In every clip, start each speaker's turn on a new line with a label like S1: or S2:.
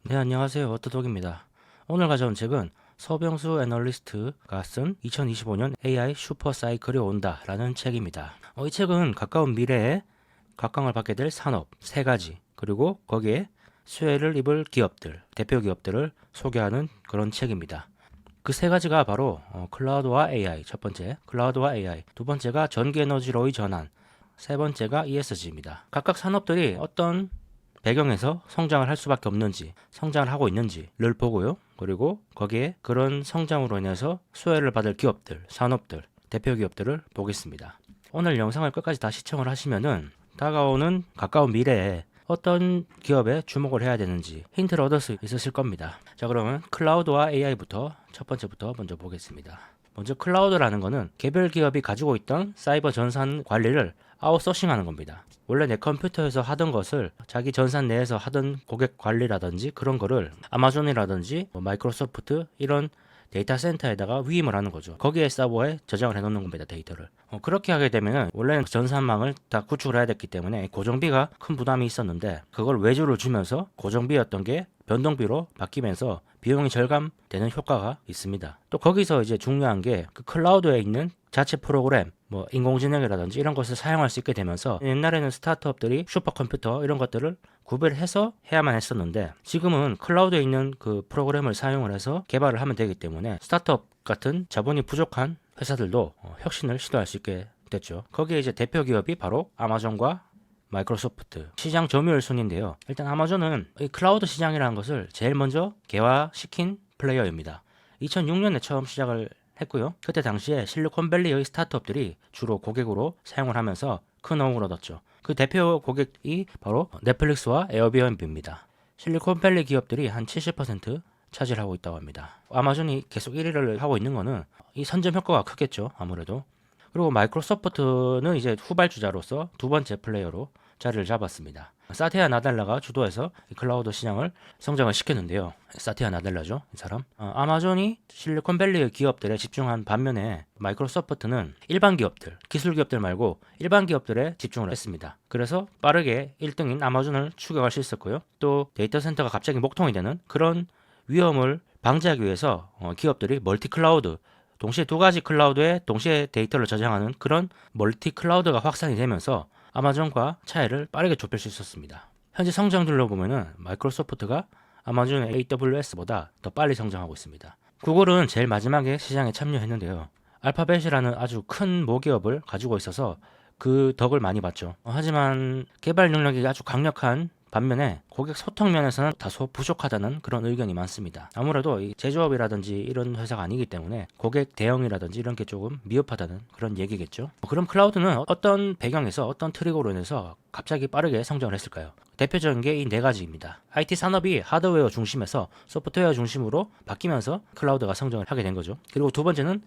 S1: 네, 안녕하세요. 워터독입니다. 오늘 가져온 책은 서병수 애널리스트가 쓴 2025년 AI 슈퍼 사이클이 온다 라는 책입니다. 이 책은 가까운 미래에 각광을 받게 될 산업 3가지, 그리고 거기에 수혜를 입을 기업들, 대표 기업들을 소개하는 그런 책입니다. 그 3가지가 바로 클라우드와 AI, 첫 번째 클라우드와 AI, 두 번째가 전기에너지로의 전환, 세 번째가 ESG입니다. 각각 산업들이 어떤 배경에서 성장을 할 수밖에 없는지, 성장을 하고 있는지를 보고요. 그리고 거기에 그런 성장으로 인해서 수혜를 받을 기업들, 산업들, 대표 기업들을 보겠습니다. 오늘 영상을 끝까지 다 시청을 하시면은 다가오는 가까운 미래에 어떤 기업에 주목을 해야 되는지 힌트를 얻을 수 있으실 겁니다. 자, 그러면 클라우드와 AI부터 첫 번째부터 먼저 보겠습니다. 먼저 클라우드라는 거는 개별 기업이 가지고 있던 사이버 전산 관리를 아웃소싱하는 겁니다. 원래 내 컴퓨터에서 하던 것을 자기 전산 내에서 하던 고객 관리라든지 그런 거를 아마존이라든지 마이크로소프트 이런 데이터 센터에다가 위임을 하는 거죠. 거기에 서버에 저장을 해놓는 겁니다. 데이터를. 그렇게 하게 되면은 원래는 전산망을 다 구축을 해야 됐기 때문에 고정비가 큰 부담이 있었는데 그걸 외주를 주면서 고정비였던 게 변동비로 바뀌면서 비용이 절감되는 효과가 있습니다. 또 거기서 이제 중요한 게 그 클라우드에 있는 자체 프로그램, 인공지능이라든지 이런 것을 사용할 수 있게 되면서 옛날에는 스타트업들이 슈퍼컴퓨터 이런 것들을 구별해서 해야만 했었는데 지금은 클라우드에 있는 그 프로그램을 사용을 해서 개발을 하면 되기 때문에 스타트업 같은 자본이 부족한 회사들도 혁신을 시도할 수 있게 됐죠. 거기에 이제 대표 기업이 바로 아마존과 마이크로소프트, 시장 점유율 순인데요. 일단 아마존은 이 클라우드 시장이라는 것을 제일 먼저 개화시킨 플레이어입니다. 2006년에 처음 시작을 했고요. 그때 당시에 실리콘밸리의 스타트업들이 주로 고객으로 사용을 하면서 큰 호응을 얻었죠. 그 대표 고객이 바로 넷플릭스와 에어비앤비입니다. 실리콘밸리 기업들이 한 70% 차지를 하고 있다고 합니다. 아마존이 계속 1위를 하고 있는 거는 이 선점 효과가 크겠죠. 아무래도. 그리고 마이크로소프트는 이제 후발주자로서 두 번째 플레이어로 자리를 잡았습니다. 사티아 나델라가 주도해서 클라우드 시장을 성장을 시켰는데요. 사티아 나델라죠, 이 사람. 아마존이 실리콘밸리 기업들에 집중한 반면에 마이크로소프트는 일반 기업들, 기술 기업들 말고 일반 기업들에 집중을 했습니다. 그래서 빠르게 1등인 아마존을 추격할 수 있었고요. 또 데이터 센터가 갑자기 목통이 되는 그런 위험을 방지하기 위해서 기업들이 멀티 클라우드, 동시에 2가지 클라우드에 동시에 데이터를 저장하는 그런 멀티 클라우드가 확산이 되면서 아마존과 차이를 빠르게 좁힐 수 있었습니다. 현재 성장률로 보면은 마이크로소프트가 아마존 AWS보다 더 빨리 성장하고 있습니다. 구글은 제일 마지막에 시장에 참여했는데요. 알파벳이라는 아주 큰 모기업을 가지고 있어서 그 덕을 많이 봤죠. 하지만 개발 능력이 아주 강력한 반면에 고객 소통 면에서는 다소 부족하다는 그런 의견이 많습니다. 아무래도 이 제조업이라든지 이런 회사가 아니기 때문에 고객 대응이라든지 이런 게 조금 미흡하다는 그런 얘기겠죠. 그럼 클라우드는 어떤 배경에서 어떤 트리거로 인해서 갑자기 빠르게 성장을 했을까요? 대표적인 게 이 4가지입니다. IT 산업이 하드웨어 중심에서 소프트웨어 중심으로 바뀌면서 클라우드가 성장을 하게 된 거죠. 그리고 두 번째는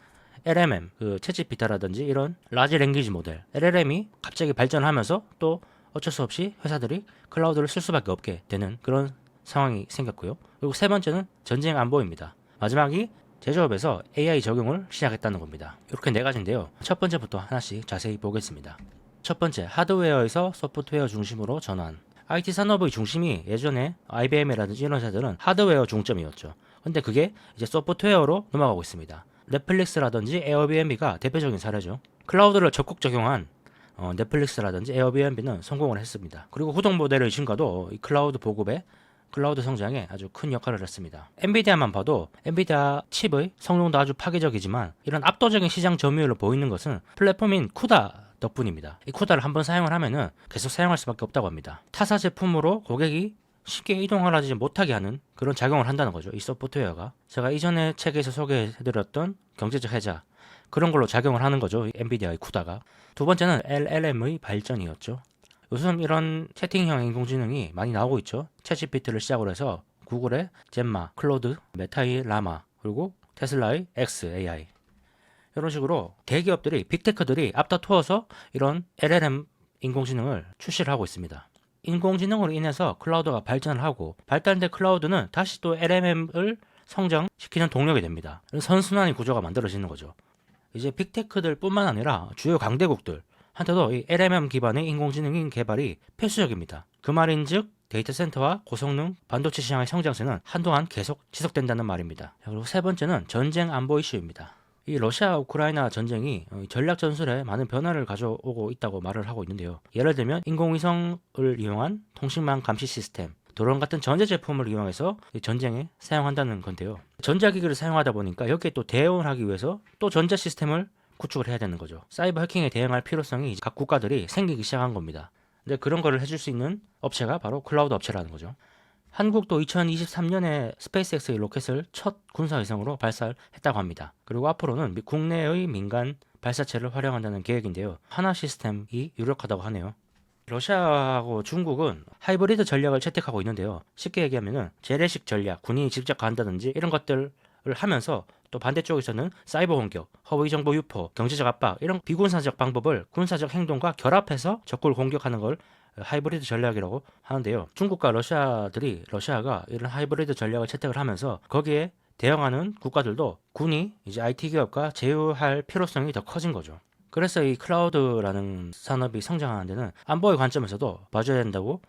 S1: LMM, 챗GPT라든지 이런 라지 랭귀지 모델, LLM이 갑자기 발전하면서 또 어쩔 수 없이 회사들이 클라우드를 쓸 수밖에 없게 되는 그런 상황이 생겼고요. 그리고 세 번째는 전쟁 안보입니다. 마지막이 제조업에서 AI 적용을 시작했다는 겁니다. 이렇게 4가지인데요. 첫 번째부터 하나씩 자세히 보겠습니다. 첫 번째, 하드웨어에서 소프트웨어 중심으로 전환. IT 산업의 중심이 예전에 IBM이라든지 이런 회사들은 하드웨어 중점이었죠. 근데 그게 이제 소프트웨어로 넘어가고 있습니다. 넷플릭스라든지 에어비앤비가 대표적인 사례죠. 클라우드를 적극 적용한 넷플릭스라든지 에어비앤비는 성공을 했습니다. 그리고 후동 모델의 증가도 이 클라우드 보급에 클라우드 성장에 아주 큰 역할을 했습니다. 엔비디아만 봐도 엔비디아 칩의 성능도 아주 파괴적이지만 이런 압도적인 시장 점유율을 보이는 것은 플랫폼인 쿠다 덕분입니다. 이 쿠다를 한번 사용을 하면은 계속 사용할 수밖에 없다고 합니다. 타사 제품으로 고객이 쉽게 이동하지 못하게 하는 그런 작용을 한다는 거죠. 이 소프트웨어가. 제가 이전에 책에서 소개해드렸던 경제적 해자 그런 걸로 작용을 하는 거죠. 이 엔비디아의 쿠다가. 두 번째는 LLM의 발전이었죠. 요즘 이런 채팅형 인공지능이 많이 나오고 있죠. 챗GPT를 시작으로 해서 구글의 젬마, 클로드, 메타의 라마, 그리고 테슬라의 XAI. 이런 식으로 대기업들이, 빅테크들이 앞다투어서 이런 LLM 인공지능을 출시를 하고 있습니다. 인공지능으로 인해서 클라우드가 발전을 하고 발달된 클라우드는 다시 또 LLM을 성장시키는 동력이 됩니다. 선순환의 구조가 만들어지는 거죠. 이제 빅테크들 뿐만 아니라 주요 강대국들 한테도 이 LLM 기반의 인공지능 개발이 필수적입니다. 그 말인즉 데이터 센터와 고성능 반도체 시장의 성장세는 한동안 계속 지속된다는 말입니다. 그리고 세 번째는 전쟁 안보 이슈입니다. 이 러시아 우크라이나 전쟁이 전략 전술에 많은 변화를 가져오고 있다고 말을 하고 있는데요. 예를 들면 인공위성을 이용한 통신망 감시 시스템, 드론 같은 전자 제품을 이용해서 전쟁에 사용한다는 건데요. 전자기기를 사용하다 보니까 여기에 또 대응하기 위해서 또 전자 시스템을 구축을 해야 되는 거죠. 사이버 해킹에 대응할 필요성이 각 국가들이 생기기 시작한 겁니다. 근데 그런 거를 해줄 수 있는 업체가 바로 클라우드 업체라는 거죠. 한국도 2023년에 스페이스X의 로켓을 첫 군사위성으로 발사했다고 합니다. 그리고 앞으로는 국내의 민간 발사체를 활용한다는 계획인데요. 하나 시스템이 유력하다고 하네요. 러시아하고 중국은 하이브리드 전략을 채택하고 있는데요. 쉽게 얘기하면 재래식 전략, 군인이 직접 간다든지 이런 것들을 하면서 또 반대쪽에서는 사이버 공격, 허위 정보 유포, 경제적 압박 이런 비군사적 방법을 군사적 행동과 결합해서 적국을 공격하는 걸 하이브리드 전략이라고 하는데요. 중국과 러시아가 이런 하이브리드 전략을 채택을 하면서 거기에 대응하는 국가들도 군이 이제 IT 기업과 제휴할 필요성이 더 커진 거죠. 그래서 이 클라우드라는 산업이 성장하는 데는 안보의 관점에서도 봐줘야 된다고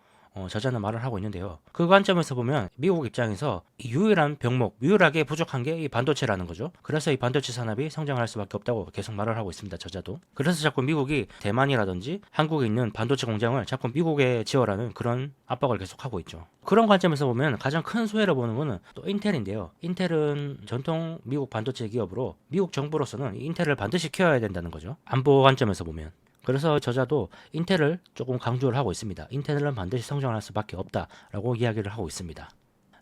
S1: 저자는 말을 하고 있는데요. 그 관점에서 보면 미국 입장에서 유일한 병목, 유일하게 부족한 게 이 반도체라는 거죠. 그래서 이 반도체 산업이 성장할 수밖에 없다고 계속 말을 하고 있습니다. 저자도. 그래서 자꾸 미국이 대만이라든지 한국에 있는 반도체 공장을 자꾸 미국에 지어라는 그런 압박을 계속하고 있죠. 그런 관점에서 보면 가장 큰 수혜를 보는 거는 또 인텔인데요. 인텔은 전통 미국 반도체 기업으로 미국 정부로서는 인텔을 반드시 키워야 된다는 거죠. 안보 관점에서 보면. 그래서 저자도 인텔을 조금 강조를 하고 있습니다. 인텔은 반드시 성장할 수밖에 없다라고 이야기를 하고 있습니다.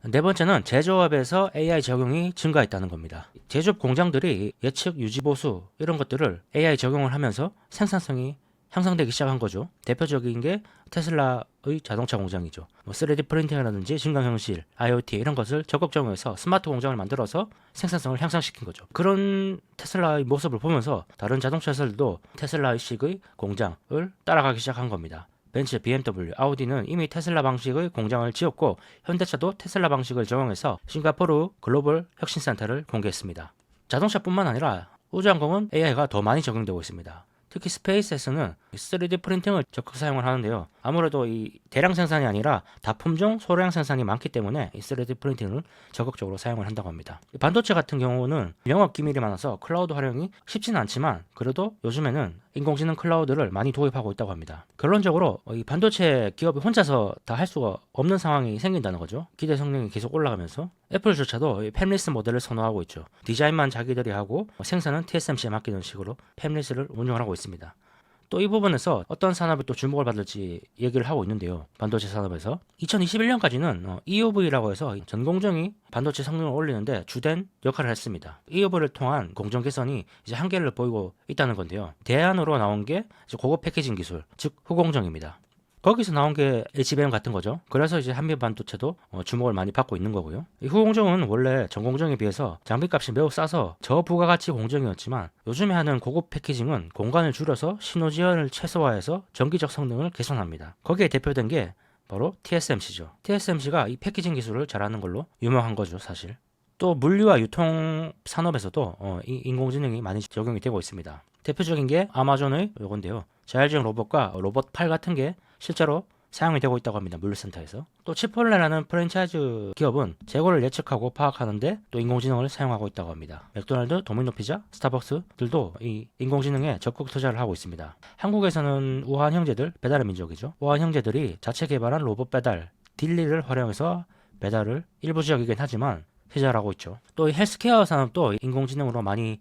S1: 네 번째는 제조업에서 AI 적용이 증가했다는 겁니다. 제조업 공장들이 예측, 유지, 보수 이런 것들을 AI 적용을 하면서 생산성이 향상되기 시작한 거죠. 대표적인 게 테슬라의 자동차 공장이죠. 3D 프린팅이라든지 증강현실, IoT 이런 것을 적극 적용해서 스마트 공장을 만들어서 생산성을 향상시킨 거죠. 그런 테슬라의 모습을 보면서 다른 자동차 회사들도 테슬라식의 공장을 따라가기 시작한 겁니다. 벤츠, BMW, 아우디는 이미 테슬라 방식의 공장을 지었고 현대차도 테슬라 방식을 적용해서 싱가포르 글로벌 혁신센터를 공개했습니다. 자동차뿐만 아니라 우주항공은 AI가 더 많이 적용되고 있습니다. 특히 스페이스X는 3D 프린팅을 적극 사용을 하는데요. 아무래도 이 대량 생산이 아니라 다품종 소량 생산이 많기 때문에 이 3D 프린팅을 적극적으로 사용을 한다고 합니다. 반도체 같은 경우는 영업 기밀이 많아서 클라우드 활용이 쉽지는 않지만 그래도 요즘에는 인공지능 클라우드를 많이 도입하고 있다고 합니다. 결론적으로 이 반도체 기업이 혼자서 다 할 수가 없는 상황이 생긴다는 거죠. 기대 성능이 계속 올라가면서 애플조차도 팹리스 모델을 선호하고 있죠. 디자인만 자기들이 하고 생산은 TSMC에 맡기는 식으로 팹리스를 운영을 하고 있습니다. 또 이 부분에서 어떤 산업이 또 주목을 받을지 얘기를 하고 있는데요. 반도체 산업에서 2021년까지는 EUV라고 해서 전 공정이 반도체 성능을 올리는데 주된 역할을 했습니다. EUV를 통한 공정 개선이 이제 한계를 보이고 있다는 건데요. 대안으로 나온 게 이제 고급 패키징 기술, 즉 후공정입니다. 거기서 나온 게 HBM 같은 거죠. 그래서 이제 한미 반도체도 주목을 많이 받고 있는 거고요. 이 후공정은 원래 전공정에 비해서 장비값이 매우 싸서 저부가가치 공정이었지만 요즘에 하는 고급 패키징은 공간을 줄여서 신호 지연을 최소화해서 전기적 성능을 개선합니다. 거기에 대표된 게 바로 TSMC죠. TSMC가 이 패키징 기술을 잘하는 걸로 유명한 거죠, 사실. 또 물류와 유통 산업에서도 이 인공지능이 많이 적용이 되고 있습니다. 대표적인 게 아마존의 요건데요. 자율주행 로봇과 로봇 팔 같은 게 실제로 사용이 되고 있다고 합니다. 물류센터에서. 또 치폴레라는 프랜차이즈 기업은 재고를 예측하고 파악하는데 또 인공지능을 사용하고 있다고 합니다. 맥도날드, 도미노피자, 스타벅스들도 이 인공지능에 적극 투자를 하고 있습니다. 한국에서는 우한 형제들, 배달의 민족이죠. 우한 형제들이 자체 개발한 로봇 배달, 딜리를 활용해서 배달을 일부 지역이긴 하지만 투자하고 있죠. 또 이 헬스케어 산업도 인공지능으로 많이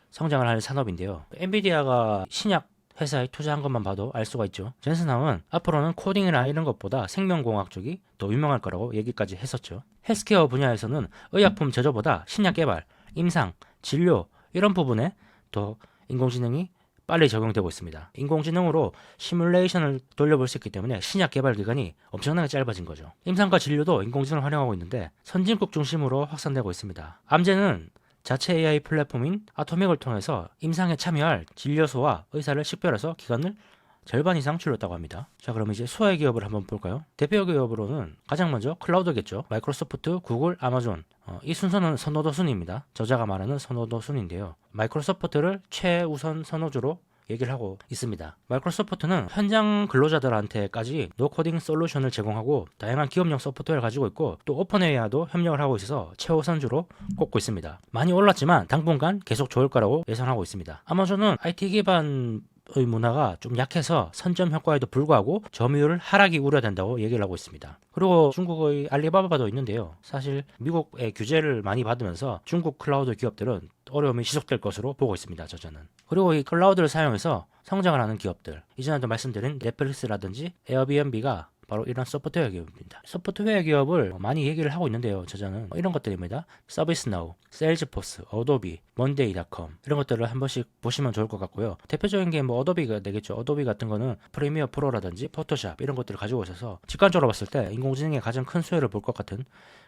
S1: 성장을 할 산업인데요. 엔비디아가 신약 회사에 투자한 것만 봐도 알 수가 있죠. 젠슨함은 앞으로는 코딩이나 이런 것보다 생명공학 쪽이 더 유명할 거라고 얘기까지 했었죠. 헬스케어 분야에서는 의약품 제조보다 신약 개발, 임상, 진료 이런 부분에 더 인공지능이 빨리 적용되고 있습니다. 인공지능으로 시뮬레이션을 돌려볼 수 있기 때문에 신약 개발 기간이 엄청나게 짧아진 거죠. 임상과 진료도 인공지능을 활용하고 있는데 선진국 중심으로 확산되고 있습니다. 암제는 자체 AI 플랫폼인 아토믹을 통해서 임상에 참여할 진료소와 의사를 식별해서 기간을 절반 이상 줄였다고 합니다. 자, 그럼 이제 수혜 기업을 한번 볼까요? 대표 기업으로는 가장 먼저 클라우드겠죠. 마이크로소프트, 구글, 아마존. 이 순서는 선호도 순위입니다. 저자가 말하는 선호도 순위인데요. 마이크로소프트를 최우선 선호주로 얘기를 하고 있습니다. 마이크로소프트는 현장 근로자들한테까지 노코딩 솔루션을 제공하고 다양한 기업용 소프트웨어를 가지고 있고 또 오픈AI와도 협력을 하고 있어서 최우선주로 꼽고 있습니다. 많이 올랐지만 당분간 계속 좋을 거라고 예상하고 있습니다. 아마존은 IT 기반의 문화가 좀 약해서 선점 효과에도 불구하고 점유율 하락이 우려된다고 얘기를 하고 있습니다. 그리고 중국의 알리바바도 있는데요. 사실 미국의 규제를 많이 받으면서 중국 클라우드 기업들은 어려움이 지속될 것으로 보고 있습니다. 저는. 그리고 이 클라우드를 사용해서 성장을 하는 기업들, 이전에도 말씀드린 넷플릭스라든지 에어비앤비가 바로 이런 소프트웨어 기업입니다. 소프트웨어 기업을 많이 얘기를 하고 있는데요. 저는 이런 것들입니다. 서비스나우, 세일즈포스, 어도비, 먼데이닷컴 이런 것들을 한 번씩 보시면 좋을 것 같고요. 대표적인 게 뭐 어도비가 되겠죠. 어도비 같은 거는 프리미어 프로라든지 포토샵 이런 것들을 가지고 있어서 직관적으로 봤을 때 인공지능의 가장 큰 수혜를 볼 것 같은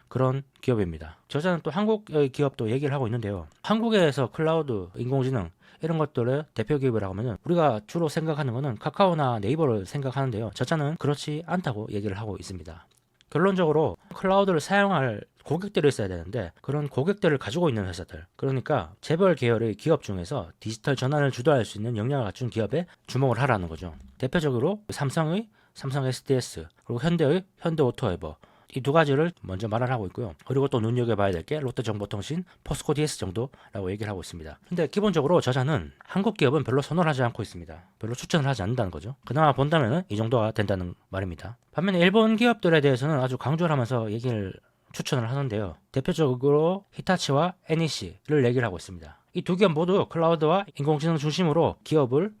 S1: 그런 기업입니다. 저자는 또 한국의 기업도 얘기를 하고 있는데요. 한국에서 클라우드, 인공지능 이런 것들의 대표 기업이라고 하면 우리가 주로 생각하는 것은 카카오나 네이버를 생각하는데요. 저자는 그렇지 않다고 얘기를 하고 있습니다. 결론적으로 클라우드를 사용할 고객들이 있어야 되는데 그런 고객들을 가지고 있는 회사들, 그러니까 재벌 계열의 기업 중에서 디지털 전환을 주도할 수 있는 역량을 갖춘 기업에 주목을 하라는 거죠. 대표적으로 삼성의 삼성 SDS, 그리고 현대의 현대오토에버, 이 두 가지를 먼저 말을 하고 있고요. 그리고 또 눈여겨봐야 될 게 롯데정보통신, 포스코 DS 정도라고 얘기를 하고 있습니다. 근데 기본적으로 저자는 한국 기업은 별로 선호를 하지 않고 있습니다. 별로 추천을 하지 않는다는 거죠. 그나마 본다면 이 정도가 된다는 말입니다. 반면에 일본 기업들에 대해서는 아주 강조를 하면서 얘기를 추천을 하는데요. 대표적으로 히타치와 NEC를 얘기를 하고 있습니다. 이 두 기업 모두 클라우드와 인공지능 중심으로 기업을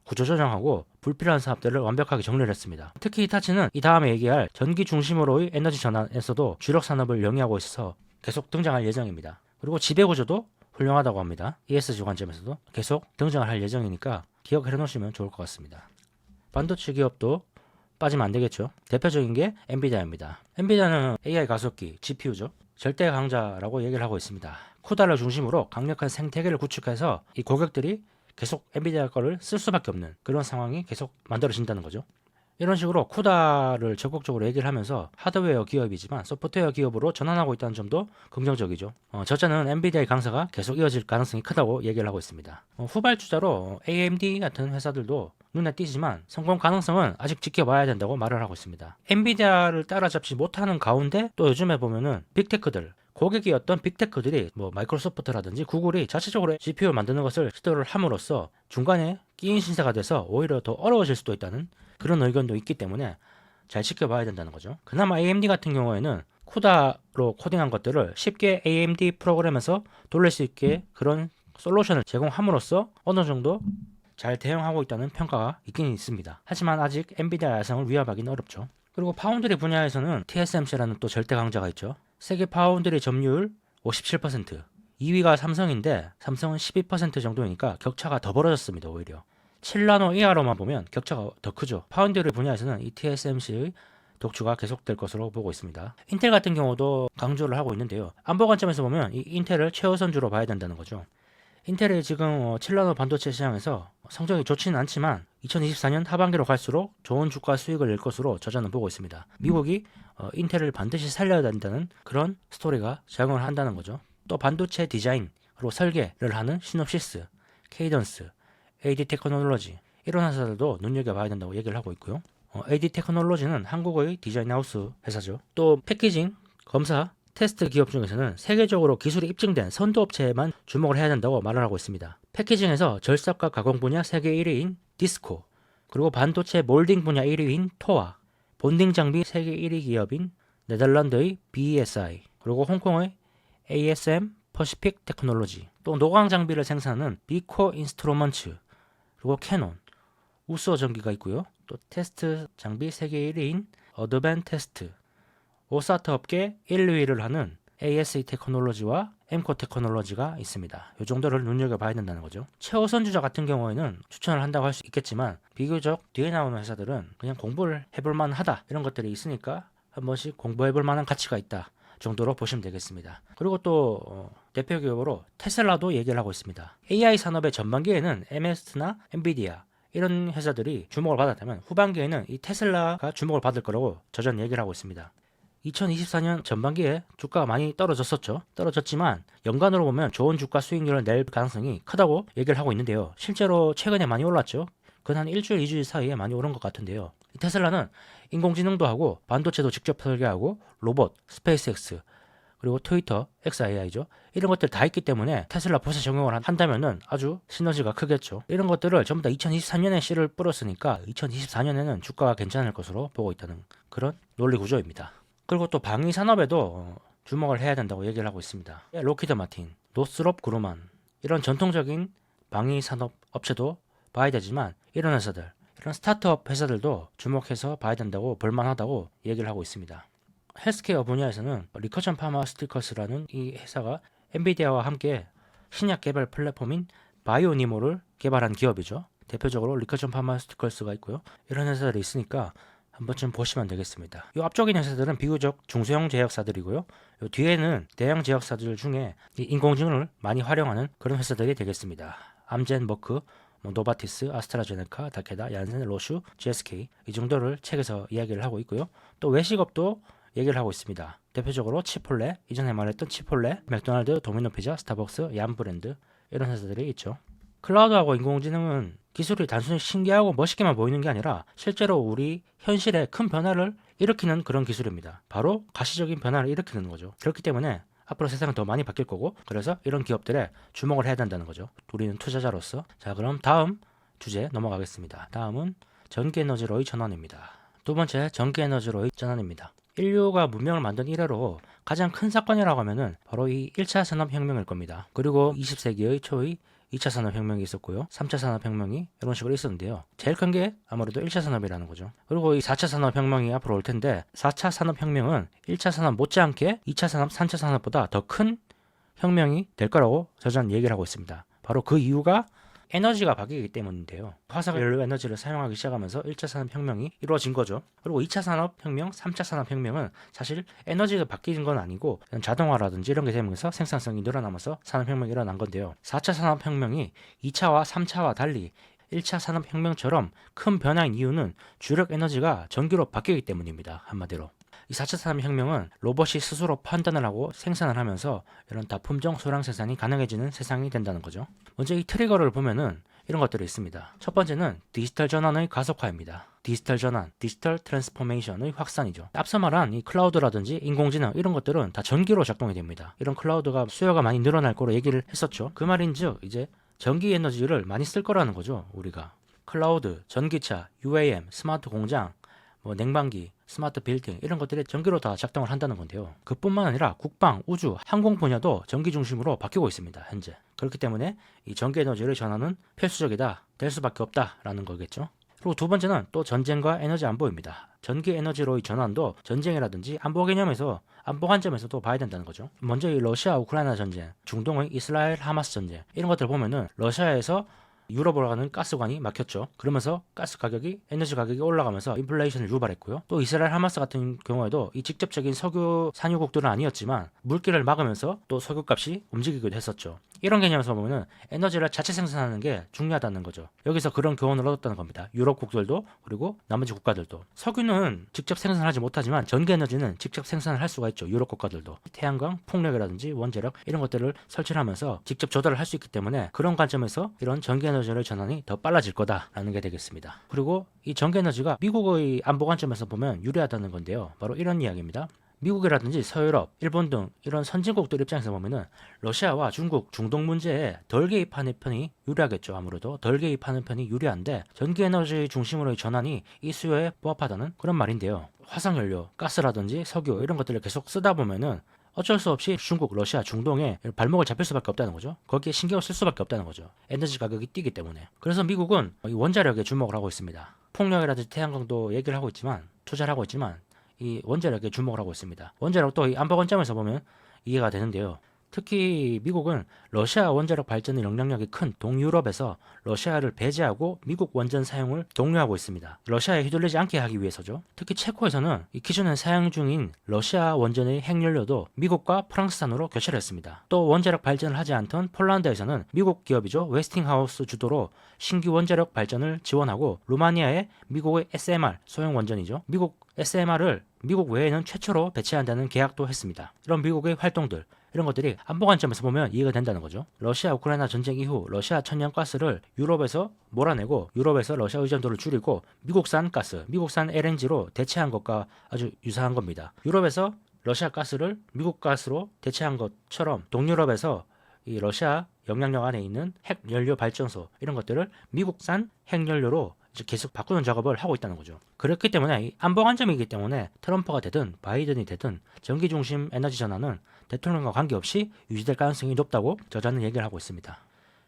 S1: 구조조정하고 불필요한 사업들을 완벽하게 정리를 했습니다. 특히 히타치는 이 다음에 얘기할 전기 중심으로의 에너지 전환에서도 주력 산업을 영위하고 있어서 계속 등장할 예정입니다. 그리고 지배구조도 훌륭하다고 합니다. ESG 관점에서도 계속 등장을 할 예정이니까 기억을 해놓으시면 좋을 것 같습니다. 반도체 기업도 빠지면 안 되겠죠. 대표적인 게 엔비디아입니다. 엔비디아는 AI 가속기, GPU죠. 절대 강자라고 얘기를 하고 있습니다. 쿠다를 중심으로 강력한 생태계를 구축해서 이 고객들이 계속 엔비디아 거를 쓸 수밖에 없는 그런 상황이 계속 만들어진다는 거죠. 이런 식으로 쿠다를 적극적으로 얘기를 하면서 하드웨어 기업이지만 소프트웨어 기업으로 전환하고 있다는 점도 긍정적이죠. 저자는 엔비디아의 강사가 계속 이어질 가능성이 크다고 얘기를 하고 있습니다. 후발주자로 AMD 같은 회사들도 눈에 띄지만 성공 가능성은 아직 지켜봐야 된다고 말을 하고 있습니다. 엔비디아를 따라잡지 못하는 가운데 또 요즘에 보면은 빅테크들, 고객이었던 빅테크들이 뭐 마이크로소프트라든지 구글이 자체적으로 GPU를 만드는 것을 시도를 함으로써 중간에 끼인 신세가 돼서 오히려 더 어려워질 수도 있다는 그런 의견도 있기 때문에 잘 지켜봐야 된다는 거죠. 그나마 AMD 같은 경우에는 쿠다로 코딩한 것들을 쉽게 AMD 프로그램에서 돌릴 수 있게 그런 솔루션을 제공함으로써 어느 정도 잘 대응하고 있다는 평가가 있긴 있습니다. 하지만 아직 엔비디아 야성을 위협하기는 어렵죠. 그리고 파운드리 분야에서는 TSMC라는 또 절대 강자가 있죠. 세계 파운드리 점유율 57%, 2위가 삼성인데 삼성은 12% 정도이니까 격차가 더 벌어졌습니다. 오히려 7나노 이하로만 보면 격차가 더 크죠. 파운드리 분야에서는 이 TSMC의 독주가 계속될 것으로 보고 있습니다. 인텔 같은 경우도 강조를 하고 있는데요. 안보 관점에서 보면 이 인텔을 최우선주로 봐야 된다는 거죠. 인텔이 지금 7나노 반도체 시장에서 성적이 좋지는 않지만 2024년 하반기로 갈수록 좋은 주가 수익을 낼 것으로 저자는 보고 있습니다. 미국이 인텔을 반드시 살려야 된다는 그런 스토리가 작용을 한다는 거죠. 또 반도체 디자인 그리고 설계를 하는 시놉시스, 케이던스, AD 테크놀로지 이런 회사들도 눈여겨봐야 된다고 얘기를 하고 있고요. AD 테크놀로지는 한국의 디자인 하우스 회사죠. 또 패키징, 검사, 테스트 기업 중에서는 세계적으로 기술이 입증된 선도업체에만 주목을 해야 된다고 말을 하고 있습니다. 패키징에서 절삭과 가공 분야 세계 1위인 디스코, 그리고 반도체 몰딩 분야 1위인 토아, 본딩 장비 세계 1위 기업인 네덜란드의 BESI, 그리고 홍콩의 ASM 퍼시픽 테크놀로지, 또 노광 장비를 생산하는 비코 인스트루먼츠, 그리고 캐논, 우스어 전기가 있고요. 또 테스트 장비 세계 1위인 어드밴 테스트, 오사트 업계 1, 2위를 하는 ASE 테크놀로지와 엠코 테크놀로지가 있습니다. 이 정도를 눈여겨봐야 된다는 거죠. 최우선주자 같은 경우에는 추천을 한다고 할 수 있겠지만 비교적 뒤에 나오는 회사들은 그냥 공부를 해볼 만하다 이런 것들이 있으니까 한 번씩 공부해볼 만한 가치가 있다 정도로 보시면 되겠습니다. 그리고 또 대표 기업으로 테슬라도 얘기를 하고 있습니다. AI 산업의 전반기에는 MS나 엔비디아 이런 회사들이 주목을 받았다면 후반기에는 이 테슬라가 주목을 받을 거라고 저자는 얘기를 하고 있습니다. 2024년 전반기에 주가가 많이 떨어졌었죠. 떨어졌지만 연간으로 보면 좋은 주가 수익률을 낼 가능성이 크다고 얘기를 하고 있는데요. 실제로 최근에 많이 올랐죠. 근 한 일주일, 2주일 사이에 많이 오른 것 같은데요. 테슬라는 인공지능도 하고 반도체도 직접 설계하고 로봇, 스페이스X, 그리고 트위터, XAI죠. 이런 것들 다 있기 때문에 테슬라 보세 적용을 한다면은 아주 시너지가 크겠죠. 이런 것들을 전부 다 2023년에 씨를 뿌렸으니까 2024년에는 주가가 괜찮을 것으로 보고 있다는 그런 논리 구조입니다. 그리고 또 방위 산업에도 주목을 해야 된다고 얘기를 하고 있습니다. 로키드 마틴, 노스롭 그루만 이런 전통적인 방위 산업 업체도 봐야 되지만 이런 회사들, 이런 스타트업 회사들도 주목해서 봐야 된다고 볼만하다고 얘기를 하고 있습니다. 헬스케어 분야에서는 리커션 파마스티컬스라는 이 회사가 엔비디아와 함께 신약 개발 플랫폼인 바이오니모를 개발한 기업이죠. 대표적으로 리커션 파마스티컬스가 있고요. 이런 회사들이 있으니까 한 번쯤 보시면 되겠습니다. 이 앞쪽에 있는 회사들은 비교적 중소형 제약사들이고요. 이 뒤에는 대형 제약사들 중에 인공지능을 많이 활용하는 그런 회사들이 되겠습니다. 암젠, 머크, 노바티스, 아스트라제네카, 다케다, 얀센, 로슈, GSK 이 정도를 책에서 이야기를 하고 있고요. 또 외식업도 얘기를 하고 있습니다. 대표적으로 치폴레, 이전에 말했던 치폴레, 맥도날드, 도미노피자, 스타벅스, 얌브랜드 이런 회사들이 있죠. 클라우드하고 인공지능은 기술이 단순히 신기하고 멋있게만 보이는 게 아니라 실제로 우리 현실에 큰 변화를 일으키는 그런 기술입니다. 바로 가시적인 변화를 일으키는 거죠. 그렇기 때문에 앞으로 세상은 더 많이 바뀔 거고 그래서 이런 기업들에 주목을 해야 된다는 거죠. 우리는 투자자로서. 자, 그럼 다음 주제 넘어가겠습니다. 다음은 전기에너지로의 전환입니다. 두 번째, 전기에너지로의 전환입니다. 인류가 문명을 만든 이래로 가장 큰 사건이라고 하면은 바로 이 1차 산업혁명일 겁니다. 그리고 20세기의 초의 2차 산업혁명이 있었고요. 3차 산업혁명이 이런 식으로 있었는데요. 제일 큰 게 아무래도 1차 산업이라는 거죠. 그리고 이 4차 산업혁명이 앞으로 올 텐데 4차 산업혁명은 1차 산업 못지않게 2차 산업, 3차 산업보다 더 큰 혁명이 될 거라고 저자는 얘기를 하고 있습니다. 바로 그 이유가 에너지가 바뀌기 때문인데요. 화석연료 에너지를 사용하기 시작하면서 1차 산업혁명이 이루어진 거죠. 그리고 2차 산업혁명, 3차 산업혁명은 사실 에너지가 바뀌는 건 아니고 자동화라든지 이런 게 되면서 생산성이 늘어나면서 산업혁명이 일어난 건데요. 4차 산업혁명이 2차와 3차와 달리 1차 산업혁명처럼 큰 변화인 이유는 주력 에너지가 전기로 바뀌기 때문입니다. 한마디로. 이 4차 산업혁명은 로봇이 스스로 판단을 하고 생산을 하면서 이런 다품종 소량 생산이 가능해지는 세상이 된다는 거죠. 먼저 이 트리거를 보면은 이런 것들이 있습니다. 첫 번째는 디지털 전환의 가속화입니다. 디지털 전환, 디지털 트랜스포메이션의 확산이죠. 앞서 말한 이 클라우드라든지 인공지능 이런 것들은 다 전기로 작동이 됩니다. 이런 클라우드가 수요가 많이 늘어날 거로 얘기를 했었죠. 그 말인즉 이제 전기 에너지를 많이 쓸 거라는 거죠. 우리가 클라우드, 전기차, UAM, 스마트 공장, 냉방기, 스마트 빌딩 이런 것들이 전기로 다 작동을 한다는 건데요. 그뿐만 아니라 국방, 우주, 항공 분야도 전기 중심으로 바뀌고 있습니다. 현재. 그렇기 때문에 이 전기 에너지를 전환은 필수적이다. 될 수밖에 없다라는 거겠죠. 그리고 두 번째는 또 전쟁과 에너지 안보입니다. 전기 에너지로의 전환도 전쟁이라든지 안보 개념에서 안보 관점에서도 봐야 된다는 거죠. 먼저 이 러시아 우크라이나 전쟁, 중동의 이스라엘 하마스 전쟁 이런 것들 보면은 러시아에서 유럽으로 가는 가스관이 막혔죠. 그러면서 가스 가격이 에너지 가격이 올라가면서 인플레이션을 유발했고요. 또 이스라엘 하마스 같은 경우에도 이 직접적인 석유 산유국들은 아니었지만 물길을 막으면서 또 석유값이 움직이기도 했었죠. 이런 개념에서 보면은 에너지를 자체 생산하는 게 중요하다는 거죠. 여기서 그런 교훈을 얻었다는 겁니다. 유럽국들도 그리고 나머지 국가들도. 석유는 직접 생산하지 못하지만 전기 에너지는 직접 생산을 할 수가 있죠. 유럽 국가들도. 태양광, 풍력이라든지 원자력 이런 것들을 설치를 하면서 직접 조달을 할 수 있기 때문에 그런 관점에서 이런 전기 에너지의 전환이 더 빨라질 거다라는 게 되겠습니다. 그리고 이 전기 에너지가 미국의 안보 관점에서 보면 유리하다는 건데요. 바로 이런 이야기입니다. 미국이라든지 서유럽, 일본 등 이런 선진국들 입장에서 보면은 러시아와 중국, 중동 문제에 덜 개입하는 편이 유리하겠죠. 아무래도 덜 개입하는 편이 유리한데 전기 에너지 중심으로의 전환이 이 수요에 부합하다는 그런 말인데요. 화석연료, 가스라든지 석유 이런 것들을 계속 쓰다 보면은 어쩔 수 없이 중국, 러시아, 중동에 발목을 잡힐 수밖에 없다는 거죠. 거기에 신경을 쓸 수밖에 없다는 거죠. 에너지 가격이 뛰기 때문에. 그래서 미국은 이 원자력에 주목을 하고 있습니다. 풍력이라든지 태양광도 얘기를 하고 있지만 투자를 하고 있지만 이 원자력에 주목을 하고 있습니다. 원자력도 이 안보 관점에서 보면 이해가 되는데요. 특히 미국은 러시아 원자력 발전의 영향력이 큰 동유럽에서 러시아를 배제하고 미국 원전 사용을 독려하고 있습니다. 러시아에 휘둘리지 않게 하기 위해서죠. 특히 체코에서는 이 기존에 사용 중인 러시아 원전의 핵연료도 미국과 프랑스산으로 교체를 했습니다. 또 원자력 발전을 하지 않던 폴란드에서는 미국 기업이죠. 웨스팅하우스 주도로 신규 원자력 발전을 지원하고 루마니아의 미국의 SMR 소형 원전이죠. 미국 SMR을 미국 외에는 최초로 배치한다는 계약도 했습니다. 이런 미국의 활동들, 이런 것들이 안보 관점에서 보면 이해가 된다는 거죠. 러시아 우크라이나 전쟁 이후 러시아 천연가스를 유럽에서 몰아내고 유럽에서 러시아 의존도를 줄이고 미국산 가스, 미국산 LNG로 대체한 것과 아주 유사한 겁니다. 유럽에서 러시아 가스를 미국 가스로 대체한 것처럼 동유럽에서 이 러시아 영향력 안에 있는 핵연료 발전소 이런 것들을 미국산 핵연료로 이제 계속 바꾸는 작업을 하고 있다는 거죠. 그렇기 때문에 이 안보 관점이기 때문에 트럼프가 되든 바이든이 되든 전기 중심 에너지 전환은 대통령과 관계없이 유지될 가능성이 높다고 저자는 얘기를 하고 있습니다.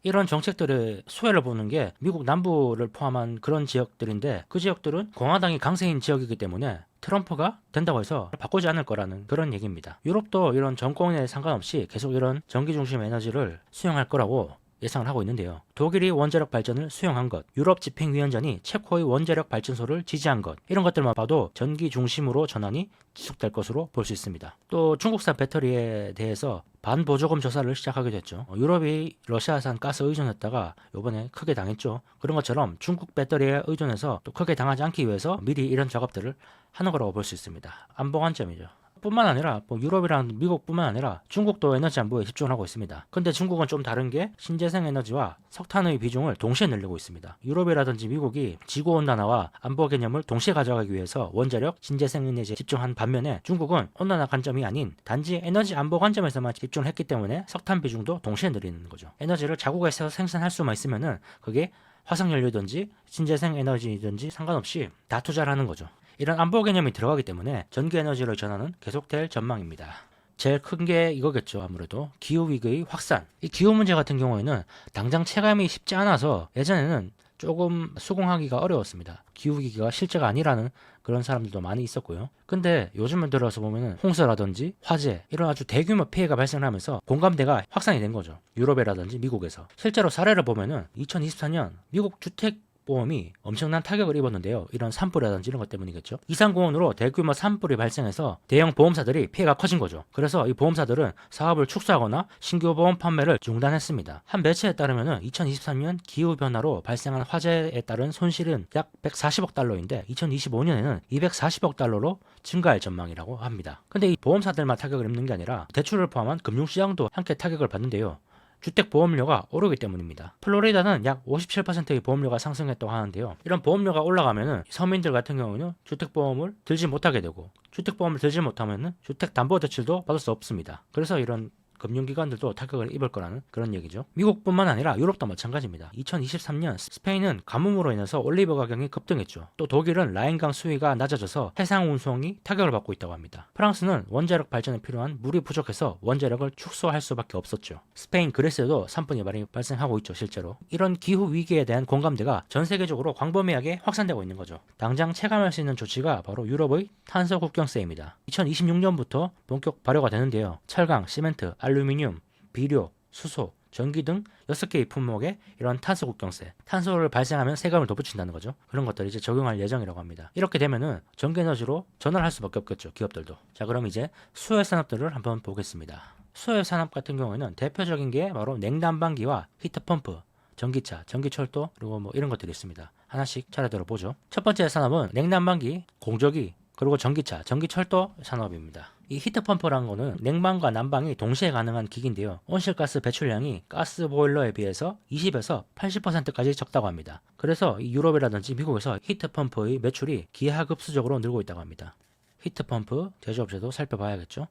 S1: 이런 정책들의 수혜를 보는 게 미국 남부를 포함한 그런 지역들인데 그 지역들은 공화당이 강세인 지역이기 때문에 트럼프가 된다고 해서 바꾸지 않을 거라는 그런 얘기입니다. 유럽도 이런 정권에 상관없이 계속 이런 전기 중심 에너지를 수용할 거라고 예상을 하고 있는데요. 독일이 원자력 발전을 수용한 것, 유럽 집행위원장이 체코의 원자력 발전소를 지지한 것, 이런 것들만 봐도 전기 중심으로 전환이 지속될 것으로 볼 수 있습니다. 또 중국산 배터리에 대해서 반보조금 조사를 시작하게 됐죠. 유럽이 러시아산 가스 의존했다가 이번에 크게 당했죠. 그런 것처럼 중국 배터리에 의존해서 또 크게 당하지 않기 위해서 미리 이런 작업들을 하는 거라고 볼 수 있습니다. 안보 관점이죠. 뿐만 아니라 유럽이랑 미국뿐만 아니라 중국도 에너지 안보에 집중을 하고 있습니다. 근데 중국은 좀 다른 게 신재생 에너지와 석탄의 비중을 동시에 늘리고 있습니다. 유럽이라든지 미국이 지구온난화와 안보 개념을 동시에 가져가기 위해서 원자력, 신재생 에너지에 집중한 반면에 중국은 온난화 관점이 아닌 단지 에너지 안보 관점에서만 집중을 했기 때문에 석탄 비중도 동시에 늘리는 거죠. 에너지를 자국에서 생산할 수만 있으면은 그게 화석연료든지 신재생 에너지든지 상관없이 다 투자를 하는 거죠. 이런 안보 개념이 들어가기 때문에 전기 에너지로 전환은 계속될 전망입니다. 제일 큰 게 이거겠죠. 아무래도 기후위기의 확산. 이 기후 문제 같은 경우에는 당장 체감이 쉽지 않아서 예전에는 조금 수긍하기가 어려웠습니다. 기후위기가 실제가 아니라는 그런 사람들도 많이 있었고요. 근데 요즘에 들어서 보면은 홍수라든지 화재 이런 아주 대규모 피해가 발생하면서 공감대가 확산이 된 거죠. 유럽이라든지 미국에서. 실제로 사례를 보면은 2024년 미국 주택 보험이 엄청난 타격을 입었는데요. 이런 산불이라든지 이런 것 때문이겠죠. 이상공원으로 대규모 산불이 발생해서 대형 보험사들이 피해가 커진 거죠. 그래서 이 보험사들은 사업을 축소하거나 신규 보험 판매를 중단했습니다. 한 매체에 따르면 2023년 기후변화로 발생한 화재에 따른 손실은 약 140억 달러인데 2025년에는 240억 달러로 증가할 전망이라고 합니다. 근데 이 보험사들만 타격을 입는 게 아니라 대출을 포함한 금융시장도 함께 타격을 받는데요. 주택보험료가 오르기 때문입니다. 플로리다는 약 57%의 보험료가 상승했다고 하는데요. 이런 보험료가 올라가면은 서민들 같은 경우는 주택보험을 들지 못하게 되고 주택보험을 들지 못하면은 주택담보대출도 받을 수 없습니다. 그래서 이런 금융기관들도 타격을 입을 거라는 그런 얘기죠. 미국뿐만 아니라 유럽도 마찬가지입니다. 2023년 스페인은 가뭄으로 인해서 올리브 가격이 급등했죠. 또 독일은 라인강 수위가 낮아져서 해상 운송이 타격을 받고 있다고 합니다. 프랑스는 원자력 발전에 필요한 물이 부족해서 원자력을 축소할 수밖에 없었죠. 스페인, 그리스에도 산불이 많이 발생하고 있죠. 실제로. 이런 기후 위기에 대한 공감대가 전 세계적으로 광범위하게 확산되고 있는 거죠. 당장 체감할 수 있는 조치가 바로 유럽의 탄소 국경세입니다. 2026년부터 본격 발효가 되는데요. 철강, 시멘트, 알루미늄, 비료, 수소, 전기 등 6개의 품목에 이런 탄소 국경세, 탄소를 발생하면 세금을 더 붙인다는 거죠. 그런 것들을 이제 적용할 예정이라고 합니다. 이렇게 되면은 전기에너지로 전환을 할 수밖에 없겠죠. 기업들도. 자, 그럼 이제 수혜 산업들을 한번 보겠습니다. 수혜 산업 같은 경우에는 대표적인 게 바로 냉난방기와 히트펌프, 전기차, 전기철도 그리고 뭐 이런 것들이 있습니다. 하나씩 차례대로 보죠. 첫 번째 산업은 냉난방기, 공조기, 그리고 전기차, 전기철도 산업입니다. 이 히트펌프라는 거는 냉방과 난방이 동시에 가능한 기기인데요. 온실가스 배출량이 가스 보일러에 비해서 20에서 80%까지 적다고 합니다. 그래서 이 유럽이라든지 미국에서 히트펌프의 매출이 기하급수적으로 늘고 있다고 합니다. 히트펌프 제조업체도 살펴봐야겠죠.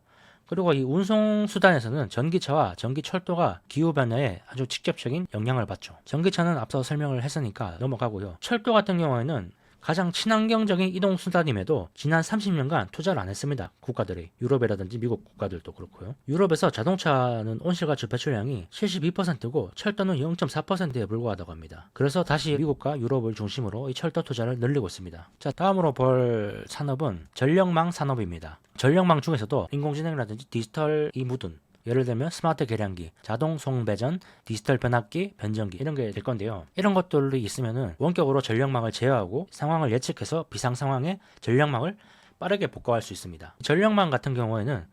S1: 그리고 이 운송수단에서는 전기차와 전기철도가 기후변화에 아주 직접적인 영향을 받죠. 전기차는 앞서 설명을 했으니까 넘어가고요. 철도 같은 경우에는 가장 친환경적인 이동수단임에도 지난 30년간 투자를 안 했습니다. 국가들이. 유럽이라든지 미국 국가들도 그렇고요. 유럽에서 자동차는 온실가스 배출량이 72%고 철도는 0.4%에 불과하다고 합니다. 그래서 다시 미국과 유럽을 중심으로 이 철도 투자를 늘리고 있습니다. 자, 다음으로 볼 산업은 전력망 산업입니다. 전력망 중에서도 인공지능이라든지 디지털이 묻은 예를 들면 스마트 계량기, 자동 송배전, 디지털 변압기, 변전기 이런 게 될 건데요. 이런 것들이 있으면은 원격으로 전력망을 제어하고 상황을 예측해서 비상 상황에 전력망을 빠르게 복구할 수 있습니다. 전력망 같은 경우에는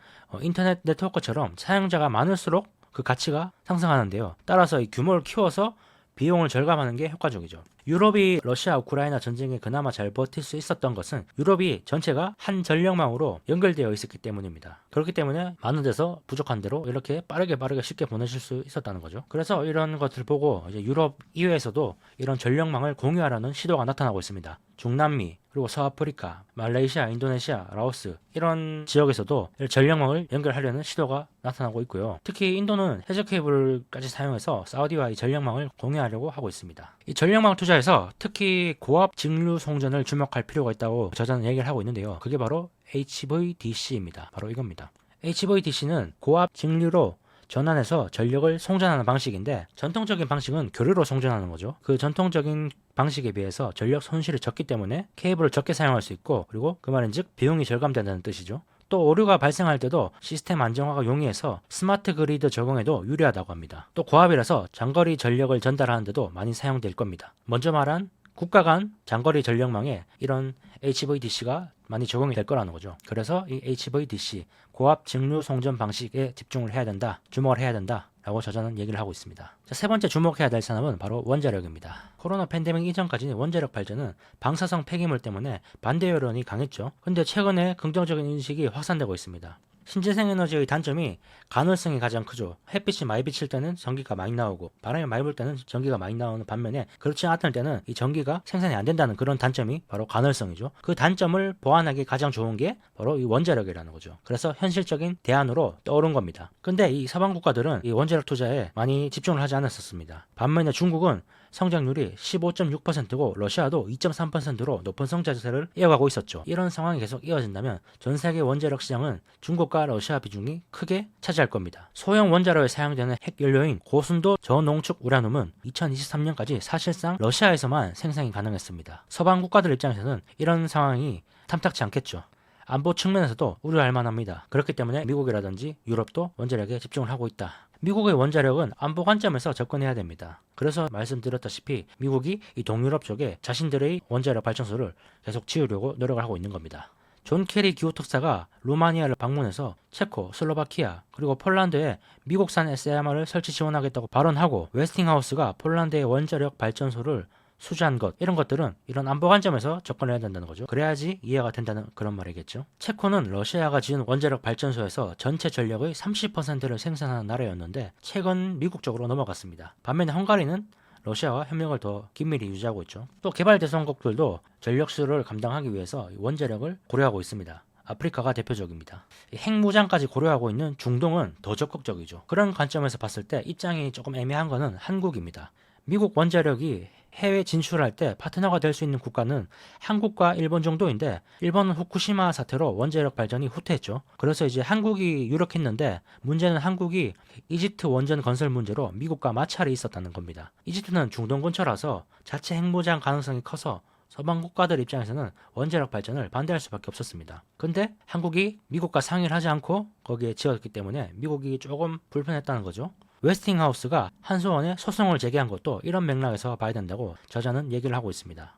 S1: 인터넷 네트워크처럼 사용자가 많을수록 그 가치가 상승하는데요. 따라서 이 규모를 키워서 비용을 절감하는 게 효과적이죠. 유럽이 러시아 우크라이나 전쟁에 그나마 잘 버틸 수 있었던 것은 유럽이 전체가 한 전력망으로 연결되어 있었기 때문입니다. 그렇기 때문에 많은 데서 부족한 대로 이렇게 빠르게 쉽게 보내실 수 있었다는 거죠. 그래서 이런 것을 보고 이제 유럽 이외에서도 이런 전력망을 공유하려는 시도가 나타나고 있습니다. 중남미, 그리고 서아프리카, 말레이시아, 인도네시아, 라오스 이런 지역에서도 전력망을 연결하려는 시도가 나타나고 있고요. 특히 인도는 해저 케이블까지 사용해서 사우디와 이 전력망을 공유하려고 하고 있습니다. 이 전력망 투자에서 특히 고압 직류 송전을 주목할 필요가 있다고 저자는 얘기를 하고 있는데요. 그게 바로 HVDC입니다. 바로 이겁니다. HVDC는 고압 직류로 전환해서 전력을 송전하는 방식인데 전통적인 방식은 교류로 송전하는 거죠. 그 전통적인 방식에 비해서 전력 손실이 적기 때문에 케이블을 적게 사용할 수 있고 그리고 그 말인즉 비용이 절감된다는 뜻이죠. 또 오류가 발생할 때도 시스템 안정화가 용이해서 스마트 그리드 적용에도 유리하다고 합니다. 또 고압이라서 장거리 전력을 전달하는 데도 많이 사용될 겁니다. 먼저 말한 국가 간 장거리 전력망에 이런 HVDC가 많이 적용이 될 거라는 거죠. 그래서 이 HVDC 고압 직류 송전 방식에 집중을 해야 된다, 주목을 해야 된다 라고 저자는 얘기를 하고 있습니다. 자, 세 번째 주목해야 될 산업은 바로 원자력입니다. 코로나 팬데믹 이전까지는 원자력 발전은 방사성 폐기물 때문에 반대 여론이 강했죠. 근데 최근에 긍정적인 인식이 확산되고 있습니다. 신재생 에너지의 단점이 간헐성이 가장 크죠. 햇빛이 많이 비칠 때는 전기가 많이 나오고 바람이 많이 불 때는 전기가 많이 나오는 반면에 그렇지 않을 때는 이 전기가 생산이 안 된다는 그런 단점이 바로 간헐성이죠. 그 단점을 보완하기 가장 좋은 게 바로 이 원자력이라는 거죠. 그래서 현실적인 대안으로 떠오른 겁니다. 근데 이 서방 국가들은 이 원자력 투자에 많이 집중을 하지 않았었습니다. 반면에 중국은 성장률이 15.6%고 러시아도 2.3%로 높은 성장세를 이어가고 있었죠. 이런 상황이 계속 이어진다면 전 세계 원자력 시장은 중국과 러시아 비중이 크게 차지할 겁니다. 소형 원자로에 사용되는 핵연료인 고순도 저농축 우라늄은 2023년까지 사실상 러시아에서만 생산이 가능했습니다. 서방 국가들 입장에서는 이런 상황이 탐탁지 않겠죠. 안보 측면에서도 우려할 만합니다. 그렇기 때문에 미국이라든지 유럽도 원자력에 집중을 하고 있다. 미국의 원자력은 안보 관점에서 접근해야 됩니다. 그래서 말씀드렸다시피 미국이 이 동유럽 쪽에 자신들의 원자력 발전소를 계속 지으려고 노력을 하고 있는 겁니다. 존 케리 기후특사가 루마니아를 방문해서 체코, 슬로바키아, 그리고 폴란드에 미국산 SMR을 설치 지원하겠다고 발언하고 웨스팅하우스가 폴란드의 원자력 발전소를 수주한 것, 이런 것들은 이런 안보 관점에서 접근해야 된다는 거죠. 그래야지 이해가 된다는 그런 말이겠죠. 체코는 러시아가 지은 원자력 발전소에서 전체 전력의 30%를 생산하는 나라였는데 최근 미국 쪽으로 넘어갔습니다. 반면에 헝가리는 러시아와 협력을 더 긴밀히 유지하고 있죠. 또 개발도상국들도 전력 수요를 감당하기 위해서 원자력을 고려하고 있습니다. 아프리카가 대표적입니다. 핵무장까지 고려하고 있는 중동은 더 적극적이죠. 그런 관점에서 봤을 때 입장이 조금 애매한 거는 한국입니다. 미국 원자력이 해외 진출할 때 파트너가 될 수 있는 국가는 한국과 일본 정도인데 일본은 후쿠시마 사태로 원자력 발전이 후퇴했죠. 그래서 이제 한국이 유력했는데 문제는 한국이 이집트 원전 건설 문제로 미국과 마찰이 있었다는 겁니다. 이집트는 중동 근처라서 자체 핵무장 가능성이 커서 서방 국가들 입장에서는 원자력 발전을 반대할 수밖에 없었습니다. 근데 한국이 미국과 상의를 하지 않고 거기에 지었기 때문에 미국이 조금 불편했다는 거죠. 웨스팅하우스가 한수원에 소송을 제기한 것도 이런 맥락에서 봐야 된다고 저자는 얘기를 하고 있습니다.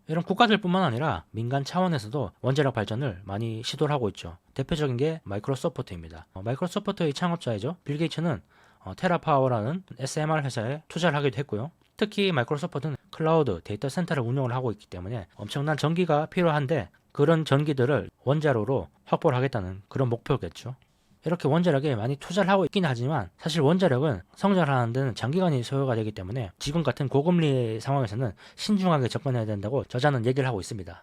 S1: 이런 국가들뿐만 아니라 민간 차원에서도 원자력 발전을 많이 시도를 하고 있죠. 대표적인 게 마이크로소프트입니다. 마이크로소프트의 창업자이죠. 빌 게이츠는 테라파워라는 SMR 회사에 투자를 하기도 했고요. 특히 마이크로소프트는 클라우드 데이터 센터를 운영을 하고 있기 때문에 엄청난 전기가 필요한데 그런 전기들을 원자로로 확보를 하겠다는 그런 목표겠죠. 이렇게 원자력에 많이 투자를 하고 있긴 하지만 사실 원자력은 성장을 하는 데는 장기간이 소요가 되기 때문에 지금 같은 고금리 상황에서는 신중하게 접근해야 된다고 저자는 얘기를 하고 있습니다.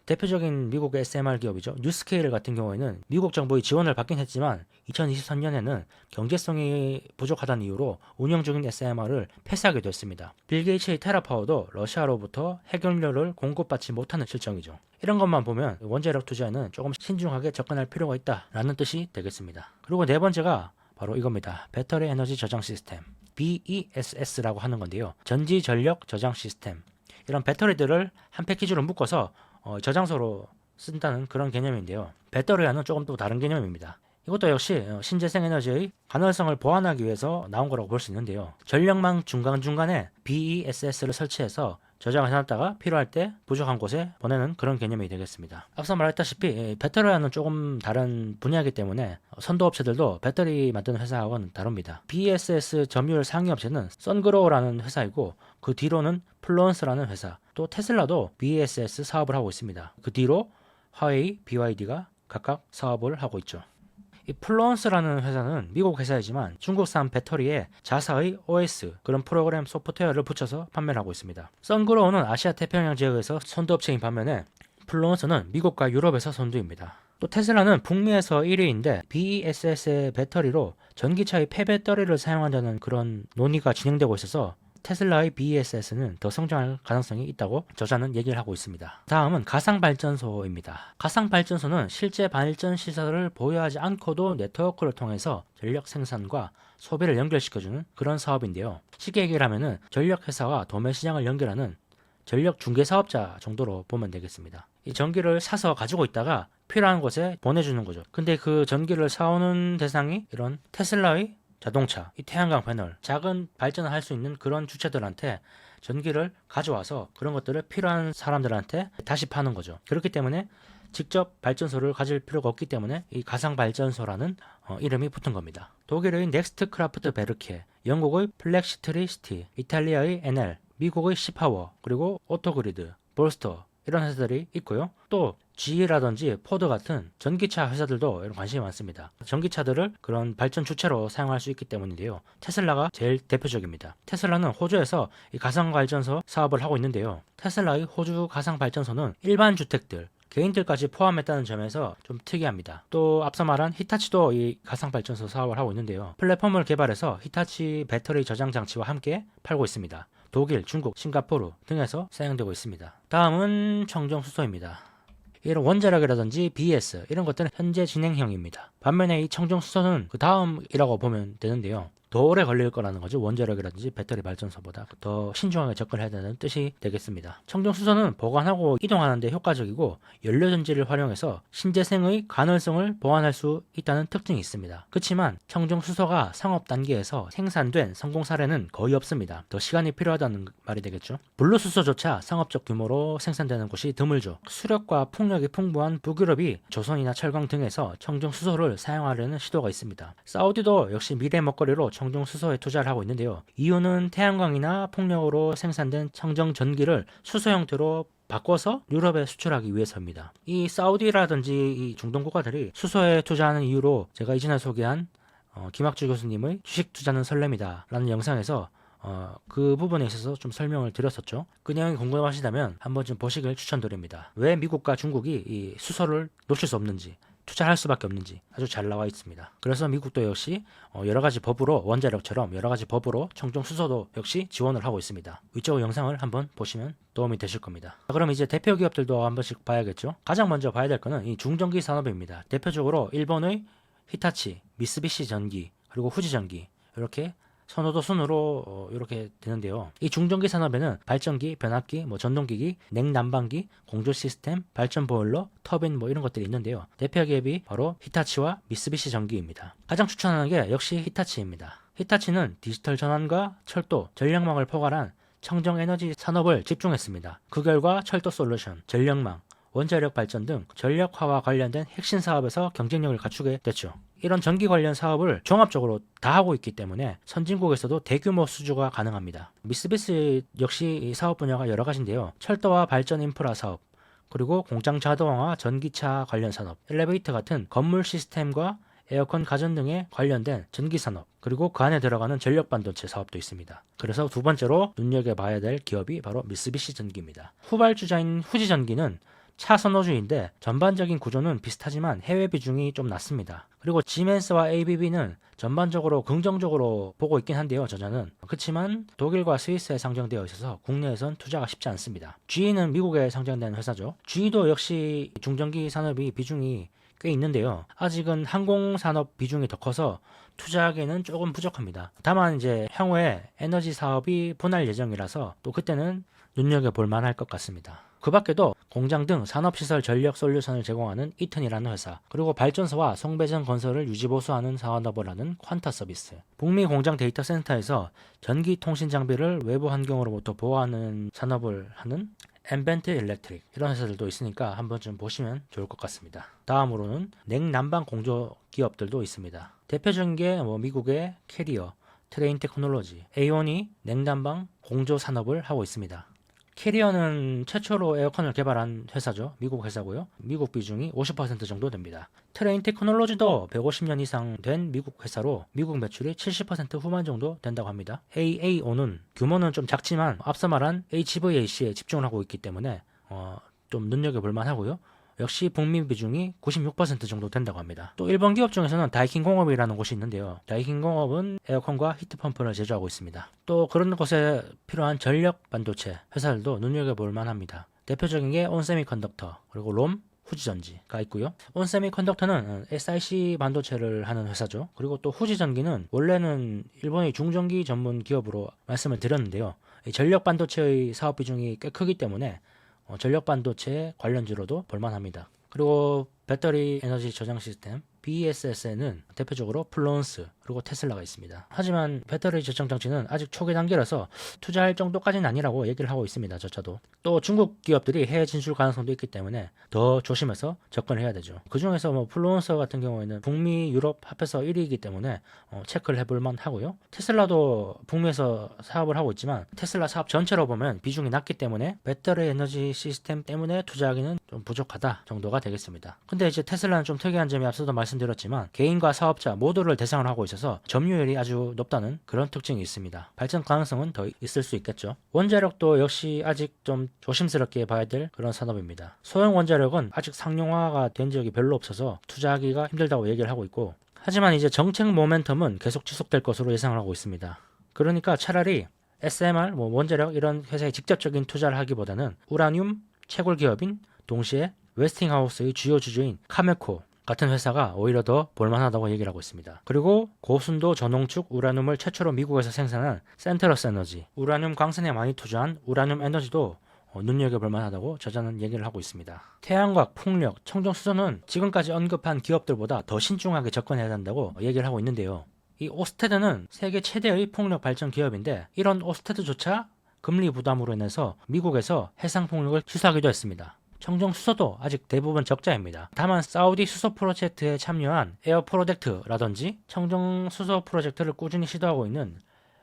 S1: 대표적인 미국의 SMR 기업이죠. 뉴스케일 같은 경우에는 미국 정부의 지원을 받긴 했지만 2023년에는 경제성이 부족하다는 이유로 운영 중인 SMR을 폐쇄하게 됐습니다. 빌 게이츠의 테라파워도 러시아로부터 핵연료를 공급받지 못하는 실정이죠. 이런 것만 보면 원자력 투자에는 조금 신중하게 접근할 필요가 있다라는 뜻이 되겠습니다. 그리고 네 번째가 바로 이겁니다. 배터리 에너지 저장 시스템, BESS라고 하는 건데요. 전지 전력 저장 시스템. 이런 배터리들을 한 패키지로 묶어서 저장소로 쓴다는 그런 개념인데요. 배터리와는 조금 또 다른 개념입니다. 이것도 역시 신재생 에너지의 간헐성을 보완하기 위해서 나온 거라고 볼 수 있는데요. 전력망 중간중간에 BESS를 설치해서 저장을 해놨다가 필요할 때 부족한 곳에 보내는 그런 개념이 되겠습니다. 앞서 말했다시피 배터리와는 조금 다른 분야이기 때문에 선도업체들도 배터리 만드는 회사하고는 다릅니다. BESS 점유율 상위 업체는 선그로우라는 회사이고 그 뒤로는 플루언스라는 회사, 또 테슬라도 BESS 사업을 하고 있습니다. 그 뒤로 화웨이, BYD가 각각 사업을 하고 있죠. 이 플루언스라는 회사는 미국 회사이지만 중국산 배터리에 자사의 OS 그런 프로그램 소프트웨어를 붙여서 판매를 하고 있습니다. 썬그로우는 아시아 태평양 지역에서 선두업체인 반면에 플루언스는 미국과 유럽에서 선두입니다. 또 테슬라는 북미에서 1위인데 BESS의 배터리로 전기차의 폐배터리를 사용한다는 그런 논의가 진행되고 있어서 테슬라의 BESS는 더 성장할 가능성이 있다고 저자는 얘기를 하고 있습니다. 다음은 가상발전소입니다. 가상발전소는 실제 발전 시설을 보유하지 않고도 네트워크를 통해서 전력 생산과 소비를 연결시켜주는 그런 사업인데요. 쉽게 얘기를 하면은 전력회사와 도매시장을 연결하는 전력 중개사업자 정도로 보면 되겠습니다. 이 전기를 사서 가지고 있다가 필요한 곳에 보내주는 거죠. 근데 그 전기를 사오는 대상이 이런 테슬라의 자동차, 이 태양광 패널, 작은 발전을 할 수 있는 그런 주체들한테 전기를 가져와서 그런 것들을 필요한 사람들한테 다시 파는 거죠. 그렇기 때문에 직접 발전소를 가질 필요가 없기 때문에 이 가상발전소라는 이름이 붙은 겁니다. 독일의 넥스트 크라프트 베르케, 영국의 플렉시트리시티, 이탈리아의 에넬, 미국의 시파워, 그리고 오토그리드, 볼스터 이런 회사들이 있고요. 또 GE라든지 포드 같은 전기차 회사들도 관심이 많습니다. 전기차들을 그런 발전 주체로 사용할 수 있기 때문인데요. 테슬라가 제일 대표적입니다. 테슬라는 호주에서 이 가상발전소 사업을 하고 있는데요. 테슬라의 호주 가상발전소는 일반 주택들, 개인들까지 포함했다는 점에서 좀 특이합니다. 또 앞서 말한 히타치도 이 가상발전소 사업을 하고 있는데요. 플랫폼을 개발해서 히타치 배터리 저장 장치와 함께 팔고 있습니다. 독일, 중국, 싱가포르 등에서 사용되고 있습니다. 다음은 청정수소입니다. 이런 원자력이라든지 BES 이런 것들은 현재 진행형입니다. 반면에 이 청정수소는 그 다음이라고 보면 되는데요. 더 오래 걸릴 거라는 거죠. 원자력이라든지 배터리 발전소보다 더 신중하게 접근해야 되는 뜻이 되겠습니다. 청정수소는 보관하고 이동하는 데 효과적이고 연료전지를 활용해서 신재생의 가능성을 보완할 수 있다는 특징이 있습니다. 그렇지만 청정수소가 상업 단계에서 생산된 성공 사례는 거의 없습니다. 더 시간이 필요하다는 말이 되겠죠. 블루수소조차 상업적 규모로 생산되는 곳이 드물죠. 수력과 풍력이 풍부한 북유럽이 조선이나 철강 등에서 청정수소를 사용하려는 시도가 있습니다. 사우디도 역시 미래 먹거리로 청정수소에 투자를 하고 있는데요. 이유는 태양광이나 풍력으로 생산된 청정 전기를 수소 형태로 바꿔서 유럽에 수출하기 위해서입니다. 이 사우디라든지 이 중동 국가들이 수소에 투자하는 이유로 제가 이전에 소개한 김학주 교수님의 주식 투자는 설렘이다 라는 영상에서 그 부분에 있어서 좀 설명을 드렸었죠. 그 내용이 궁금하시다면 한번 좀 보시길 추천드립니다. 왜 미국과 중국이 이 수소를 놓칠 수 없는지, 투자할 수밖에 없는지 아주 잘 나와 있습니다. 그래서 미국도 역시 여러가지 법으로 원자력처럼 여러가지 법으로 청정수소도 역시 지원을 하고 있습니다. 위쪽 영상을 한번 보시면 도움이 되실 겁니다. 그럼 이제 대표 기업들도 한 번씩 봐야겠죠. 가장 먼저 봐야 될 거는 이 중전기 산업입니다. 대표적으로 일본의 히타치, 미쓰비시 전기, 그리고 후지 전기 이렇게 선호도 순으로 이렇게 되는데요. 이 중전기 산업에는 발전기, 변압기, 전동기기, 냉난방기, 공조 시스템, 발전 보일러, 터빈 이런 것들이 있는데요. 대표 기업이 바로 히타치와 미쓰비시 전기입니다. 가장 추천하는 게 역시 히타치입니다. 히타치는 디지털 전환과 철도, 전력망을 포괄한 청정 에너지 산업을 집중했습니다. 그 결과 철도 솔루션, 전력망, 원자력 발전 등 전력화와 관련된 핵심 사업에서 경쟁력을 갖추게 됐죠. 이런 전기 관련 사업을 종합적으로 다 하고 있기 때문에 선진국에서도 대규모 수주가 가능합니다. 미쓰비시 역시 이 사업 분야가 여러 가지인데요. 철도와 발전 인프라 사업, 그리고 공장 자동화, 전기차 관련 산업, 엘리베이터 같은 건물 시스템과 에어컨 가전 등에 관련된 전기 산업, 그리고 그 안에 들어가는 전력 반도체 사업도 있습니다. 그래서 두 번째로 눈여겨봐야 될 기업이 바로 미쓰비시 전기입니다. 후발주자인 후지 전기는 차 선호주인데 전반적인 구조는 비슷하지만 해외 비중이 좀 낮습니다. 그리고 지멘스와 ABB는 전반적으로 긍정적으로 보고 있긴 한데요. 저자는. 그렇지만 독일과 스위스에 상장되어 있어서 국내에선 투자가 쉽지 않습니다. GE는 미국에 상장된 회사죠. GE도 역시 중전기 산업이 비중이 꽤 있는데요. 아직은 항공산업 비중이 더 커서 투자하기에는 조금 부족합니다. 다만 이제 향후에 에너지 사업이 분할 예정이라서 또 그때는 눈여겨볼 만할 것 같습니다. 그 밖에도 공장 등 산업시설 전력 솔루션을 제공하는 이튼이라는 회사, 그리고 발전소와 송배전 건설을 유지보수하는 산업을 하는 퀀타 서비스, 북미 공장 데이터 센터에서 전기 통신 장비를 외부 환경으로부터 보호하는 산업을 하는 엠벤트 일렉트릭 이런 회사들도 있으니까 한번 좀 보시면 좋을 것 같습니다. 다음으로는 냉난방 공조 기업들도 있습니다. 대표적인 게 미국의 캐리어, 트레인 테크놀로지, 에이온이 냉난방 공조 산업을 하고 있습니다. 캐리어는 최초로 에어컨을 개발한 회사죠. 미국 회사고요. 미국 비중이 50% 정도 됩니다. 트레인 테크놀로지도 150년 이상 된 미국 회사로 미국 매출이 70% 후반 정도 된다고 합니다. AAO는 규모는 좀 작지만 앞서 말한 HVAC에 집중을 하고 있기 때문에 좀 눈여겨볼만 하고요. 역시 북미 비중이 96% 정도 된다고 합니다. 또 일본 기업 중에서는 다이킨 공업이라는 곳이 있는데요. 다이킨 공업은 에어컨과 히트펌프를 제조하고 있습니다. 또 그런 곳에 필요한 전력 반도체 회사들도 눈여겨볼 만합니다. 대표적인 게 온세미컨덕터, 그리고 롬, 후지전지가 있고요. 온세미컨덕터는 SiC 반도체를 하는 회사죠. 그리고 또 후지전기는 원래는 일본의 중전기 전문 기업으로 말씀을 드렸는데요. 이 전력 반도체의 사업 비중이 꽤 크기 때문에 전력 반도체 관련주로도 볼만합니다. 그리고 배터리 에너지 저장 시스템 BESS에는 대표적으로 플론스 그리고 테슬라가 있습니다. 하지만 배터리 저장 장치는 아직 초기 단계라서 투자할 정도까지는 아니라고 얘기를 하고 있습니다. 저차도. 또 중국 기업들이 해외 진출 가능성도 있기 때문에 더 조심해서 접근을 해야 되죠. 그 중에서 뭐 플론스 같은 경우에는 북미, 유럽 합해서 1위이기 때문에 체크를 해볼 만하고요. 테슬라도 북미에서 사업을 하고 있지만 테슬라 사업 전체로 보면 비중이 낮기 때문에 배터리 에너지 시스템 때문에 투자하기는 좀 부족하다 정도가 되겠습니다. 근데 이제 테슬라는 좀 특이한 점이 앞서도 말씀드렸지만 개인과 사업자 모두를 대상으로 하고 있어서 점유율이 아주 높다는 그런 특징이 있습니다. 발전 가능성은 더 있을 수 있겠죠. 원자력도 역시 아직 좀 조심스럽게 봐야 될 그런 산업입니다. 소형 원자력은 아직 상용화가 된 적이 별로 없어서 투자하기가 힘들다고 얘기를 하고 있고, 하지만 이제 정책 모멘텀은 계속 지속될 것으로 예상을 하고 있습니다. 그러니까 차라리 SMR, 원자력 이런 회사에 직접적인 투자를 하기보다는 우라늄 채굴 기업인 동시에 웨스팅하우스의 주요 주주인 카메코 같은 회사가 오히려 더 볼만하다고 얘기를 하고 있습니다. 그리고 고순도 전홍축 우라늄을 최초로 미국에서 생산한 센트러스 에너지, 우라늄 광선에 많이 투자한 우라늄 에너지도 눈여겨볼 만하다고 저자는 얘기를 하고 있습니다. 태양광, 풍력, 청정수소는 지금까지 언급한 기업들보다 더 신중하게 접근해야 한다고 얘기를 하고 있는데요. 이 오스테드는 세계 최대의 풍력 발전 기업인데 이런 오스테드조차 금리 부담으로 인해서 미국에서 해상 풍력을 취소하기도 했습니다. 청정 수소도 아직 대부분 적자입니다. 다만 사우디 수소 프로젝트에 참여한 에어 프로젝트라든지 청정 수소 프로젝트를 꾸준히 시도하고 있는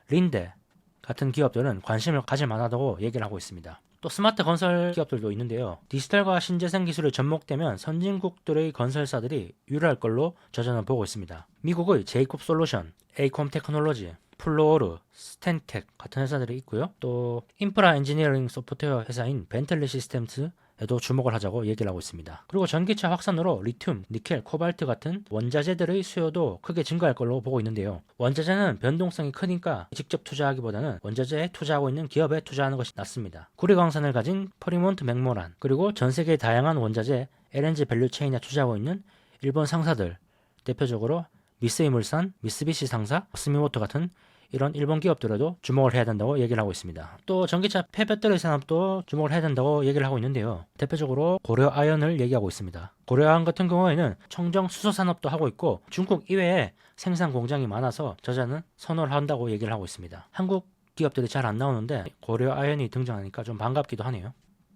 S1: 린데 같은 기업들은 관심을 가질 만하다고 얘기를 하고 있습니다. 또 스마트 건설 기업들도 있는데요. 디지털과 신재생 기술이 접목되면 선진국들의 건설사들이 유리할 걸로 저자는 보고 있습니다. 미국의 제이콥 솔루션, 에이콤 테크놀로지, 플로어르, 스텐텍 같은 회사들이 있고요. 또 인프라 엔지니어링 소프트웨어 회사인 벤틀리 시스템스 에도 주목을 하자고 얘기를 하고 있습니다. 그리고 전기차 확산으로 리튬, 니켈, 코발트 같은 원자재들의 수요도 크게 증가할 걸로 보고 있는데요. 원자재는 변동성이 크니까 직접 투자하기보다는 원자재에 투자하고 있는 기업에 투자하는 것이 낫습니다. 구리광산을 가진 퍼리몬트 맥모란, 그리고 전 세계 다양한 원자재 LNG 밸류체인에 투자하고 있는 일본 상사들, 대표적으로 미쓰이물산, 미쓰비시 상사, 스미모토 같은 이런 일본 기업들에도 주목을 해야 된다고 얘기를 하고 있습니다. 또 전기차 폐배터리 산업도 주목을 해야 된다고 얘기를 하고 있는데요. 대표적으로 고려아연을 얘기하고 있습니다. 고려아연 같은 경우에는 청정 수소 산업도 하고 있고 중국 이외에 생산 공장이 많아서 저자는 선호를 한다고 얘기를 하고 있습니다. 한국 기업들이 잘 안 나오는데 고려아연이 등장하니까 좀 반갑기도 하네요.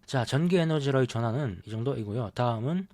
S1: 자, 전기에너지로의 전환은 이 정도이고요. 다음은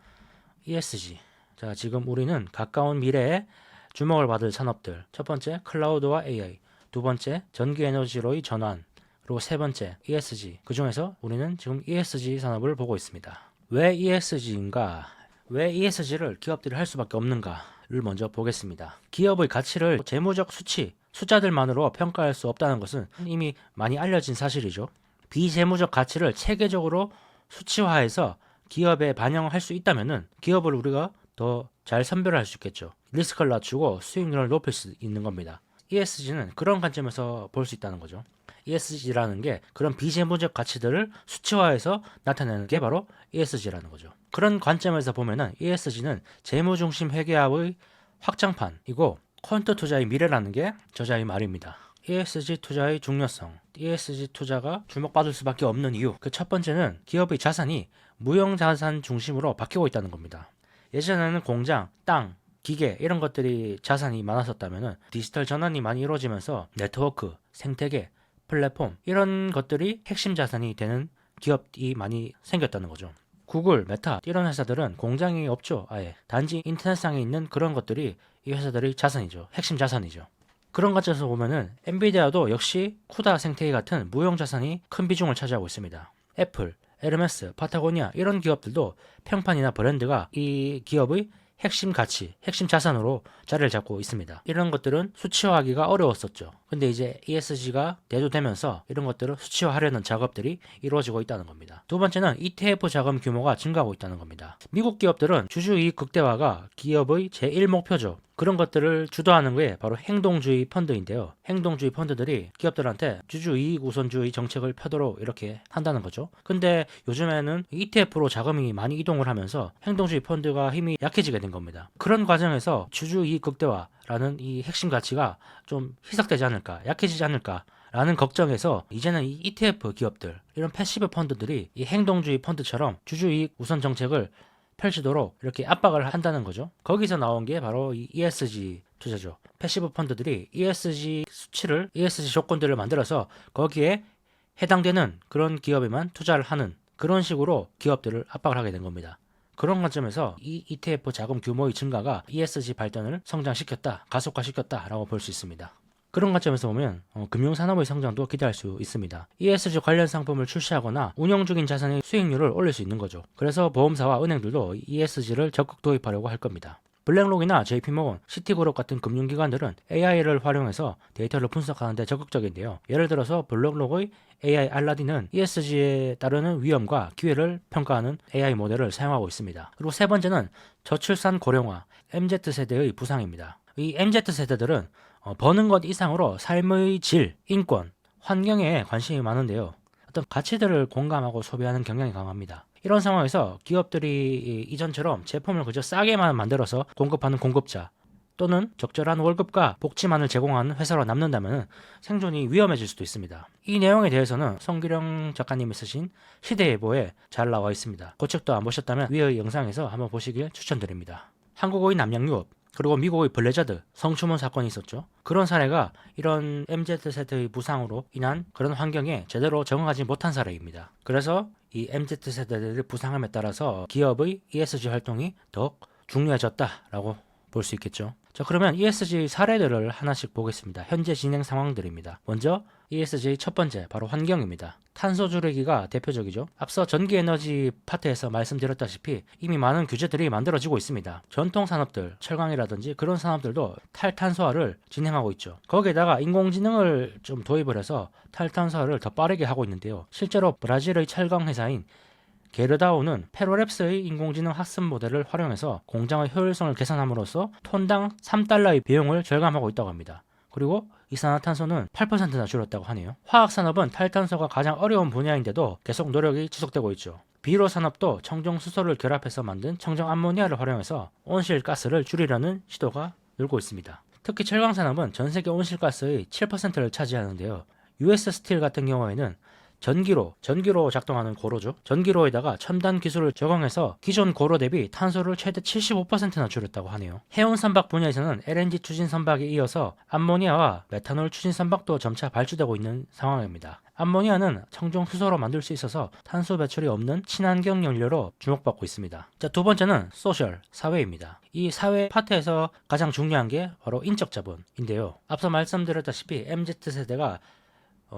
S1: ESG. 자, 지금 우리는 가까운 미래에 주목을 받을 산업들. 첫 번째, 클라우드와 AI. 두 번째, 전기에너지로의 전환. 그리고 세 번째, ESG. 그 중에서 우리는 지금 ESG 산업을 보고 있습니다. 왜 ESG인가? 왜 ESG를 기업들이 할 수밖에 없는가를 먼저 보겠습니다. 기업의 가치를 재무적 수치, 숫자들만으로 평가할 수 없다는 것은 이미 많이 알려진 사실이죠. 비재무적 가치를 체계적으로 수치화해서 기업에 반영할 수 있다면 기업을 우리가 더 잘 선별할 수 있겠죠. 리스크를 낮추고 수익률을 높일 수 있는 겁니다. ESG는 그런 관점에서 볼 수 있다는 거죠. ESG라는 게 그런 비재무적 가치들을 수치화해서 나타내는 게 바로 ESG라는 거죠. 그런 관점에서 보면은 ESG는 재무중심 회계학의 확장판이고 퀀트 투자의 미래라는 게 저자의 말입니다. ESG 투자의 중요성, ESG 투자가 주목받을 수밖에 없는 이유, 그 첫 번째는 기업의 자산이 무형자산 중심으로 바뀌고 있다는 겁니다. 예전에는 공장, 땅, 기계 이런 것들이 자산이 많았었다면 디지털 전환이 많이 이루어지면서 네트워크, 생태계, 플랫폼 이런 것들이 핵심 자산이 되는 기업이 많이 생겼다는 거죠. 구글, 메타 이런 회사들은 공장이 없죠. 아예 단지 인터넷상에 있는 그런 것들이 이 회사들의 자산이죠. 핵심 자산이죠. 그런 관점에서 보면은 엔비디아도 역시 쿠다 생태계 같은 무형 자산이 큰 비중을 차지하고 있습니다. 애플, 에르메스, 파타고니아 이런 기업들도 평판이나 브랜드가 이 기업의 핵심 가치, 핵심 자산으로 자리를 잡고 있습니다. 이런 것들은 수치화하기가 어려웠었죠. 근데 이제 ESG가 대두되면서 이런 것들을 수치화하려는 작업들이 이루어지고 있다는 겁니다. 두 번째는 ETF 자금 규모가 증가하고 있다는 겁니다. 미국 기업들은 주주이익 극대화가 기업의 제1목표죠. 그런 것들을 주도하는 게 바로 행동주의 펀드인데요. 행동주의 펀드들이 기업들한테 주주이익 우선주의 정책을 펴도록 이렇게 한다는 거죠. 근데 요즘에는 ETF로 자금이 많이 이동을 하면서 행동주의 펀드가 힘이 약해지게 된 겁니다. 그런 과정에서 주주이익 극대화라는 이 핵심 가치가 좀 희석되지 않을까, 약해지지 않을까 라는 걱정에서 이제는 이 ETF 기업들, 이런 패시브 펀드들이 이 행동주의 펀드처럼 주주이익 우선 정책을 펼치도록 이렇게 압박을 한다는 거죠. 거기서 나온 게 바로 이 ESG 투자죠. 패시브 펀드들이 ESG 수치를, ESG 조건들을 만들어서 거기에 해당되는 그런 기업에만 투자를 하는 그런 식으로 기업들을 압박을 하게 된 겁니다. 그런 관점에서 이 ETF 자금 규모의 증가가 ESG 발전을 성장시켰다, 가속화시켰다라고 볼 수 있습니다. 그런 관점에서 보면 금융산업의 성장도 기대할 수 있습니다. ESG 관련 상품을 출시하거나 운영 중인 자산의 수익률을 올릴 수 있는 거죠. 그래서 보험사와 은행들도 ESG를 적극 도입하려고 할 겁니다. 블랙록이나 JP모건, 시티그룹 같은 금융기관들은 AI를 활용해서 데이터를 분석하는 데 적극적인데요. 예를 들어서 블랙록의 AI 알라딘은 ESG에 따르는 위험과 기회를 평가하는 AI 모델을 사용하고 있습니다. 그리고 세 번째는 저출산 고령화, MZ세대의 부상입니다. 이 MZ세대들은 버는 것 이상으로 삶의 질, 인권, 환경에 관심이 많은데요. 어떤 가치들을 공감하고 소비하는 경향이 강합니다. 이런 상황에서 기업들이 이전처럼 제품을 그저 싸게만 만들어서 공급하는 공급자 또는 적절한 월급과 복지만을 제공하는 회사로 남는다면 생존이 위험해질 수도 있습니다. 이 내용에 대해서는 성규령 작가님이 쓰신 시대예보에 잘 나와 있습니다. 그 책도 안 보셨다면 위의 영상에서 한번 보시길 추천드립니다. 한국의 남양유업 그리고 미국의 블레자드 성추문 사건이 있었죠. 그런 사례가 이런 MZ세대의 부상으로 인한 그런 환경에 제대로 적응하지 못한 사례입니다. 그래서 이 MZ세대들의 부상함에 따라서 기업의 ESG 활동이 더욱 중요해졌다라고 볼 수 있겠죠. 자, 그러면 ESG 사례들을 하나씩 보겠습니다. 현재 진행 상황들입니다. 먼저 ESG 첫 번째 바로 환경입니다. 탄소 줄이기가 대표적이죠. 앞서 전기에너지 파트에서 말씀드렸다시피 이미 많은 규제들이 만들어지고 있습니다. 전통 산업들, 철강이라든지 그런 산업들도 탈탄소화를 진행하고 있죠. 거기에다가 인공지능을 좀 도입을 해서 탈탄소화를 더 빠르게 하고 있는데요. 실제로 브라질의 철강 회사인 게르다오는 페로랩스의 인공지능 학습 모델을 활용해서 공장의 효율성을 개선함으로써 톤당 3달러의 비용을 절감하고 있다고 합니다. 그리고 이산화탄소는 8%나 줄었다고 하네요. 화학산업은 탈탄소가 가장 어려운 분야인데도 계속 노력이 지속되고 있죠. 비료 산업도 청정 수소를 결합해서 만든 청정 암모니아를 활용해서 온실가스를 줄이려는 시도가 늘고 있습니다. 특히 철강 산업은 전 세계 온실가스의 7%를 차지하는데요. US 스틸 같은 경우에는 전기로 작동하는 고로죠. 전기로에다가 첨단 기술을 적용해서 기존 고로 대비 탄소를 최대 75%나 줄였다고 하네요. 해운 선박 분야에서는 LNG 추진 선박에 이어서 암모니아와 메탄올 추진 선박도 점차 발주되고 있는 상황입니다. 암모니아는 청정 수소로 만들 수 있어서 탄소 배출이 없는 친환경 연료로 주목받고 있습니다. 자, 두 번째는 소셜, 사회입니다. 이 사회 파트에서 가장 중요한 게 바로 인적 자본인데요. 앞서 말씀드렸다시피 MZ세대가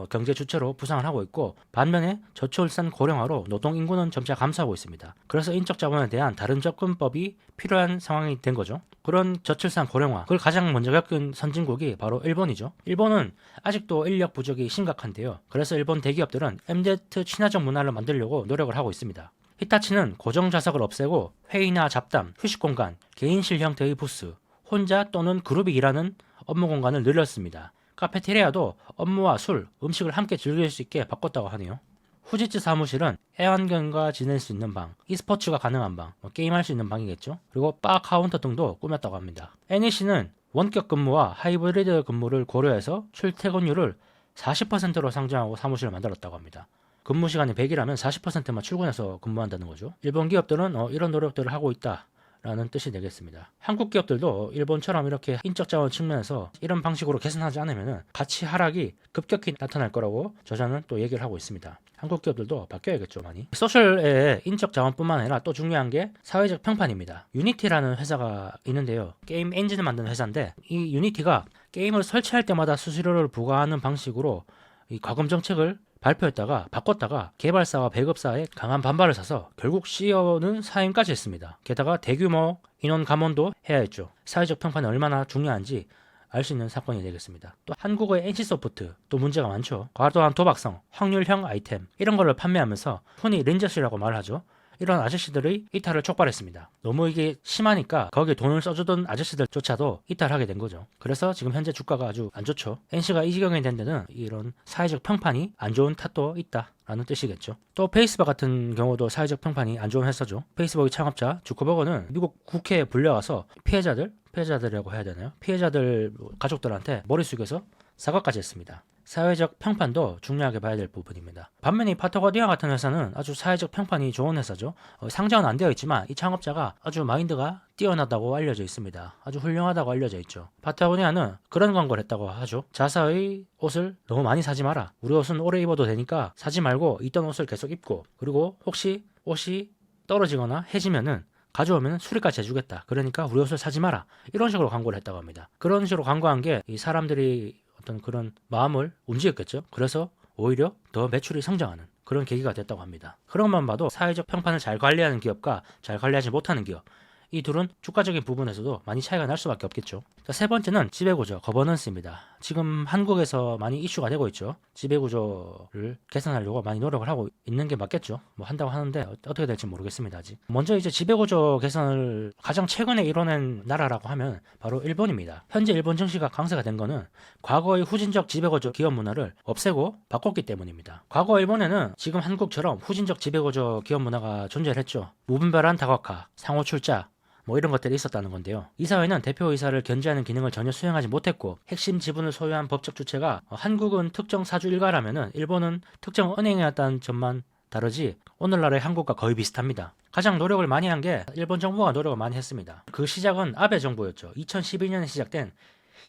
S1: 경제 주체로 부상을 하고 있고 반면에 저출산 고령화로 노동 인구는 점차 감소하고 있습니다. 그래서 인적 자본에 대한 다른 접근법이 필요한 상황이 된 거죠. 그런 저출산 고령화 그걸 가장 먼저 겪은 선진국이 바로 일본이죠. 일본은 아직도 인력 부족이 심각한데요. 그래서 일본 대기업들은 MZ 친화적 문화를 만들려고 노력을 하고 있습니다. 히타치는 고정 좌석을 없애고 회의나 잡담, 휴식 공간, 개인실 형태의 부스, 혼자 또는 그룹이 일하는 업무 공간을 늘렸습니다. 카페테리아도 업무와 술, 음식을 함께 즐길 수 있게 바꿨다고 하네요. 후지츠 사무실은 애완견과 지낼 수 있는 방, e스포츠가 가능한 방, 게임할 수 있는 방이겠죠. 그리고 바 카운터 등도 꾸몄다고 합니다. NEC는 원격 근무와 하이브리드 근무를 고려해서 출퇴근율을 40%로 상정하고 사무실을 만들었다고 합니다. 근무 시간이 100이라면 40%만 출근해서 근무한다는 거죠. 일본 기업들은 이런 노력들을 하고 있다. 라는 뜻이 되겠습니다. 한국 기업들도 일본처럼 이렇게 인적 자원 측면에서 이런 방식으로 개선하지 않으면 가치 하락이 급격히 나타날 거라고 저자는 또 얘기를 하고 있습니다. 한국 기업들도 바뀌어야겠죠, 많이. 소셜의 인적 자원뿐만 아니라 또 중요한 게 사회적 평판입니다. 유니티라는 회사가 있는데요. 게임 엔진을 만드는 회사인데 이 유니티가 게임을 설치할 때마다 수수료를 부과하는 방식으로 이 과금 정책을 발표했다가 바꿨다가 개발사와 배급사의 강한 반발을 사서 결국 CEO는 사임까지 했습니다. 게다가 대규모 인원 감원도 해야 했죠. 사회적 평판이 얼마나 중요한지 알 수 있는 사건이 되겠습니다. 또 한국의 NC소프트 또 문제가 많죠. 과도한 도박성, 확률형 아이템 이런 거를 판매하면서 흔히 렌저스라고 말하죠. 이런 아저씨들의 이탈을 촉발했습니다. 너무 이게 심하니까 거기에 돈을 써주던 아저씨들조차도 이탈하게 된 거죠. 그래서 지금 현재 주가가 아주 안 좋죠. NC가 이 지경이 된 데는 이런 사회적 평판이 안 좋은 탓도 있다라는 뜻이겠죠. 또 페이스북 같은 경우도 사회적 평판이 안 좋은 회사죠. 페이스북의 창업자 주커버거는 미국 국회에 불려와서 피해자들이라고 해야 되나요? 피해자들 가족들한테 머리 숙여서 사과까지 했습니다. 사회적 평판도 중요하게 봐야 될 부분입니다. 반면에 이 파타고니아 같은 회사는 아주 사회적 평판이 좋은 회사죠. 상장은 안 되어 있지만 이 창업자가 아주 마인드가 뛰어나다고 알려져 있습니다. 아주 훌륭하다고 알려져 있죠. 파타고니아는 그런 광고를 했다고 하죠. 자사의 옷을 너무 많이 사지 마라. 우리 옷은 오래 입어도 되니까 사지 말고 있던 옷을 계속 입고, 그리고 혹시 옷이 떨어지거나 해지면은 가져오면 수리까지 해주겠다. 그러니까 우리 옷을 사지 마라. 이런 식으로 광고를 했다고 합니다. 그런 식으로 광고한 게 이 사람들이 어떤 그런 마음을 움직였겠죠. 그래서 오히려 더 매출이 성장하는 그런 계기가 됐다고 합니다. 그런 것만 봐도 사회적 평판을 잘 관리하는 기업과 잘 관리하지 못하는 기업, 이 둘은 주가적인 부분에서도 많이 차이가 날 수밖에 없겠죠. 자, 세 번째는 지배구조, 거버넌스입니다. 지금 한국에서 많이 이슈가 되고 있죠. 지배구조를 개선하려고 많이 노력을 하고 있는 게 맞겠죠. 뭐 한다고 하는데 어떻게 될지 모르겠습니다. 아직. 먼저 이제 지배구조 개선을 가장 최근에 이뤄낸 나라라고 하면 바로 일본입니다. 현재 일본 증시가 강세가 된 거는 과거의 후진적 지배구조 기업 문화를 없애고 바꿨기 때문입니다. 과거 일본에는 지금 한국처럼 후진적 지배구조 기업 문화가 존재했죠. 무분별한 다각화, 상호 출자, 뭐 이런 것들이 있었다는 건데요. 이 사회는 대표이사를 견제하는 기능을 전혀 수행하지 못했고, 핵심 지분을 소유한 법적 주체가 한국은 특정 사주 일가라면은 일본은 특정 은행이었다는 점만 다르지 오늘날의 한국과 거의 비슷합니다. 가장 노력을 많이 한 게 일본 정부가 노력을 많이 했습니다. 그 시작은 아베 정부였죠. 2012년에 시작된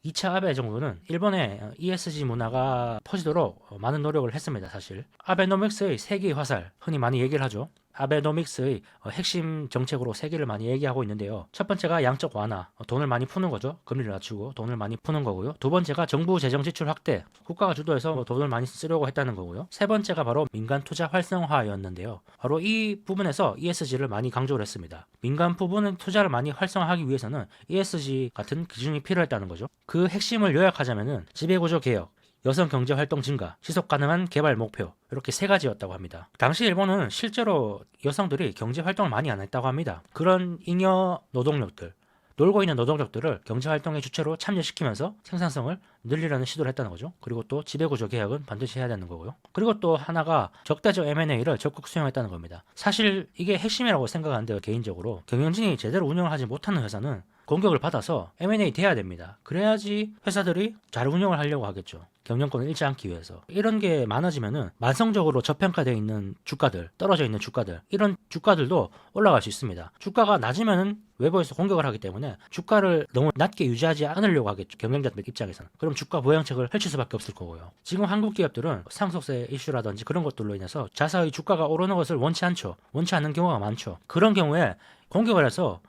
S1: 2차 아베 정부는 일본의 ESG 문화가 퍼지도록 많은 노력을 했습니다. 사실 아베노믹스의 세기 화살, 흔히 많이 얘기를 하죠. 아베노믹스의 핵심 정책으로 세 개를 많이 얘기하고 있는데요. 첫 번째가 양적 완화, 돈을 많이 푸는 거죠. 금리를 낮추고 돈을 많이 푸는 거고요. 두 번째가 정부 재정 지출 확대, 국가가 주도해서 돈을 많이 쓰려고 했다는 거고요. 세 번째가 바로 민간 투자 활성화였는데요. 바로 이 부분에서 ESG를 많이 강조를 했습니다. 민간 부분은 투자를 많이 활성화하기 위해서는 ESG 같은 기준이 필요했다는 거죠. 그 핵심을 요약하자면은 지배구조 개혁, 여성 경제 활동 증가, 지속 가능한 개발 목표, 이렇게 세 가지였다고 합니다. 당시 일본은 실제로 여성들이 경제 활동을 많이 안 했다고 합니다. 그런 잉여 노동력들, 놀고 있는 노동력들을 경제 활동의 주체로 참여시키면서 생산성을 늘리려는 시도를 했다는 거죠. 그리고 또 지배구조 개혁은 반드시 해야 되는 거고요. 그리고 또 하나가 적대적 M&A를 적극 수용했다는 겁니다. 사실 이게 핵심이라고 생각하는데요. 개인적으로 경영진이 제대로 운영을 하지 못하는 회사는 공격을 받아서 M&A 돼야 됩니다. 그래야지 회사들이 잘 운영을 하려고 하겠죠. 경영권을 잃지 않기 위해서. 이런 게 많아지면은 만성적으로 저평가되어 있는 주가들, 떨어져 있는 주가들, 이런 주가들도 올라갈 수 있습니다. 주가가 낮으면은 외부에서 공격을 하기 때문에 주가를 너무 낮게 유지하지 않으려고 하겠죠. 경영자들 입장에서는. 그럼 주가 보양책을 펼칠 수밖에 없을 거고요. 지금 한국 기업들은 상속세 이슈라든지 그런 것들로 인해서 자사의 주가가 오르는 것을 원치 않죠. 원치 않는 경우가 많죠. 그런 경우에 공격을 해서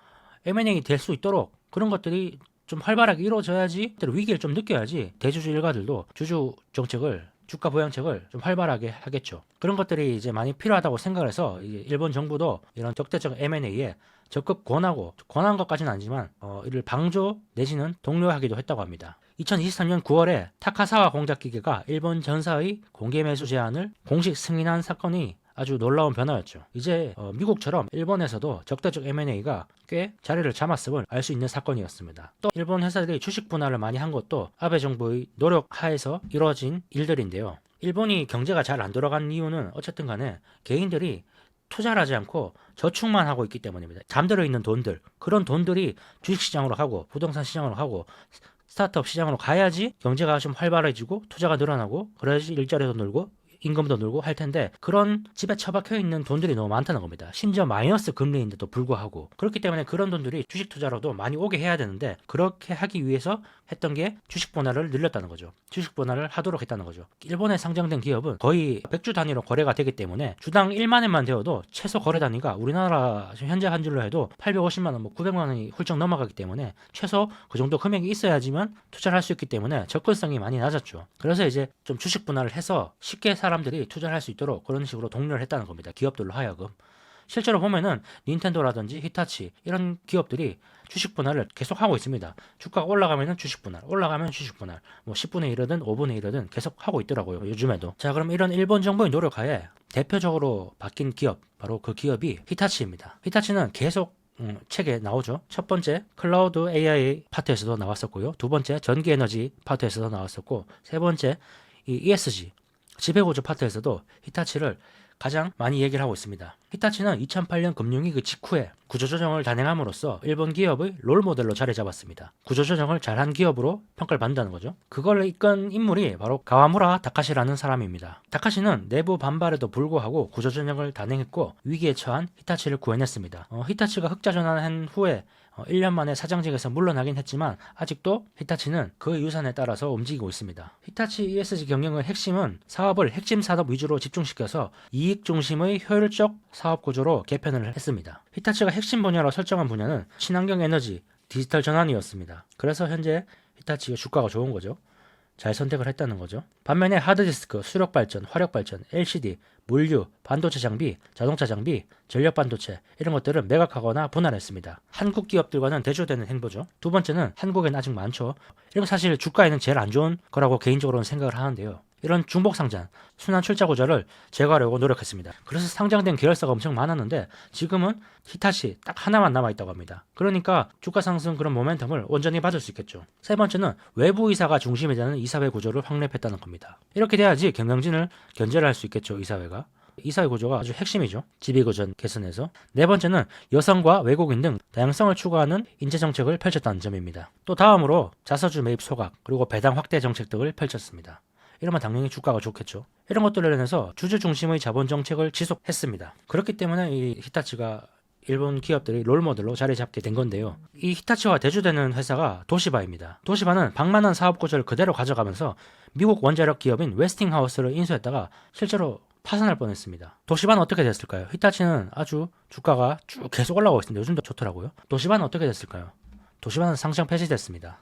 S1: M&A 될 수 있도록 그런 것들이 좀 활발하게 이루어져야지, 위기를 좀 느껴야지 대주주 일가들도 주주 정책을, 주가 보양책을 좀 활발하게 하겠죠. 그런 것들이 이제 많이 필요하다고 생각을 해서 일본 정부도 이런 적대적 M&A에 적극 권한 것까지는 아니지만 이를 방조 내지는 독려하기도 했다고 합니다. 2023년 9월에 타카사와 공작기계가 일본 전사의 공개 매수 제한을 공식 승인한 사건이 아주 놀라운 변화였죠. 이제 미국처럼 일본에서도 적대적 M&A가 꽤 자리를 잡았음을 알 수 있는 사건이었습니다. 또 일본 회사들이 주식 분할을 많이 한 것도 아베 정부의 노력 하에서 이루어진 일들인데요. 일본이 경제가 잘 안 돌아간 이유는 어쨌든 간에 개인들이 투자를 하지 않고 저축만 하고 있기 때문입니다. 잠들어 있는 돈들, 그런 돈들이 주식시장으로 가고 부동산 시장으로 가고 스타트업 시장으로 가야지 경제가 좀 활발해지고 투자가 늘어나고, 그래야지 일자리도 늘고 임금도 늘고 할 텐데, 그런 집에 처박혀 있는 돈들이 너무 많다는 겁니다. 심지어 마이너스 금리인데도 불구하고. 그렇기 때문에 그런 돈들이 주식 투자로도 많이 오게 해야 되는데, 그렇게 하기 위해서 했던 게 주식 분할을 늘렸다는 거죠. 주식 분할을 하도록 했다는 거죠. 일본에 상장된 기업은 거의 100주 단위로 거래가 되기 때문에 주당 1만 원만 되어도 최소 거래 단위가 우리나라 현재 한 줄로 해도 850만 원, 900만 원이 훌쩍 넘어가기 때문에 최소 그 정도 금액이 있어야지만 투자를 할 수 있기 때문에 접근성이 많이 낮았죠. 그래서 이제 좀 주식 분할을 해서 쉽게 사람들이 투자를 할 수 있도록 그런 식으로 독려를 했다는 겁니다. 기업들로 하여금. 실제로 보면은 닌텐도라든지 히타치 이런 기업들이 주식 분할을 계속 하고 있습니다. 주가가 올라가면은 주식 분할, 올라가면 주식 분할, 뭐 10분의 1이든 5분의 1이든 계속 하고 있더라고요. 요즘에도. 자, 그럼 이런 일본 정부의 노력하에 대표적으로 바뀐 기업, 바로 그 기업이 히타치입니다. 히타치는 계속 책에 나오죠. 첫 번째 클라우드 AI 파트에서도 나왔었고요. 두 번째 전기 에너지 파트에서도 나왔었고, 세 번째 이 ESG 지배구조 파트에서도 히타치를 가장 많이 얘기를 하고 있습니다. 히타치는 2008년 금융위기 직후에 구조조정을 단행함으로써 일본 기업의 롤모델로 자리 잡았습니다. 구조조정을 잘한 기업으로 평가를 받는다는 거죠. 그걸 이끈 인물이 바로 가와무라 다카시라는 사람입니다. 다카시는 내부 반발에도 불구하고 구조조정을 단행했고 위기에 처한 히타치를 구해냈습니다. 히타치가 흑자전환한 후에 1년 만에 사장직에서 물러나긴 했지만 아직도 히타치는 그 유산에 따라서 움직이고 있습니다. 히타치 ESG 경영의 핵심은 사업을 핵심 산업 위주로 집중시켜서 이익 중심의 효율적 사업 구조로 개편을 했습니다. 히타치가 핵심 분야로 설정한 분야는 친환경 에너지, 디지털 전환이었습니다. 그래서 현재 히타치의 주가가 좋은 거죠. 잘 선택을 했다는 거죠. 반면에 하드디스크, 수력 발전, 화력 발전, LCD, 물류, 반도체 장비, 자동차 장비, 전력 반도체 이런 것들은 매각하거나 분할했습니다. 한국 기업들과는 대조되는 행보죠. 두 번째는 한국에는 아직 많죠. 이건 사실 주가에는 제일 안 좋은 거라고 개인적으로는 생각을 하는데요. 이런 중복 상장, 순환 출자 구조를 제거하려고 노력했습니다. 그래서 상장된 계열사가 엄청 많았는데 지금은 히타치 딱 하나만 남아있다고 합니다. 그러니까 주가 상승 그런 모멘텀을 온전히 받을 수 있겠죠. 세 번째는 외부 이사가 중심이 되는 이사회 구조를 확립했다는 겁니다. 이렇게 돼야지 경영진을 견제를 할 수 있겠죠. 이사회가. 이사회 구조가 아주 핵심이죠. 지배구조 개선에서. 네 번째는 여성과 외국인 등 다양성을 추구하는 인재정책을 펼쳤다는 점입니다. 또 다음으로 자사주 매입 소각 그리고 배당 확대 정책 등을 펼쳤습니다. 이러면 당연히 주가가 좋겠죠. 이런 것들을 인해서 주주 중심의 자본 정책을 지속했습니다. 그렇기 때문에 이 히타치가 일본 기업들이 롤모델로 자리 잡게 된 건데요. 이 히타치와 대주되는 회사가 도시바입니다. 도시바는 방만한 사업 구조를 그대로 가져가면서 미국 원자력 기업인 웨스팅하우스를 인수했다가 실제로 파산할 뻔했습니다. 도시바는 어떻게 됐을까요? 히타치는 아주 주가가 쭉 계속 올라가고 있습니다. 요즘도 좋더라고요. 도시바는 어떻게 됐을까요? 도시바는 상장 폐지됐습니다.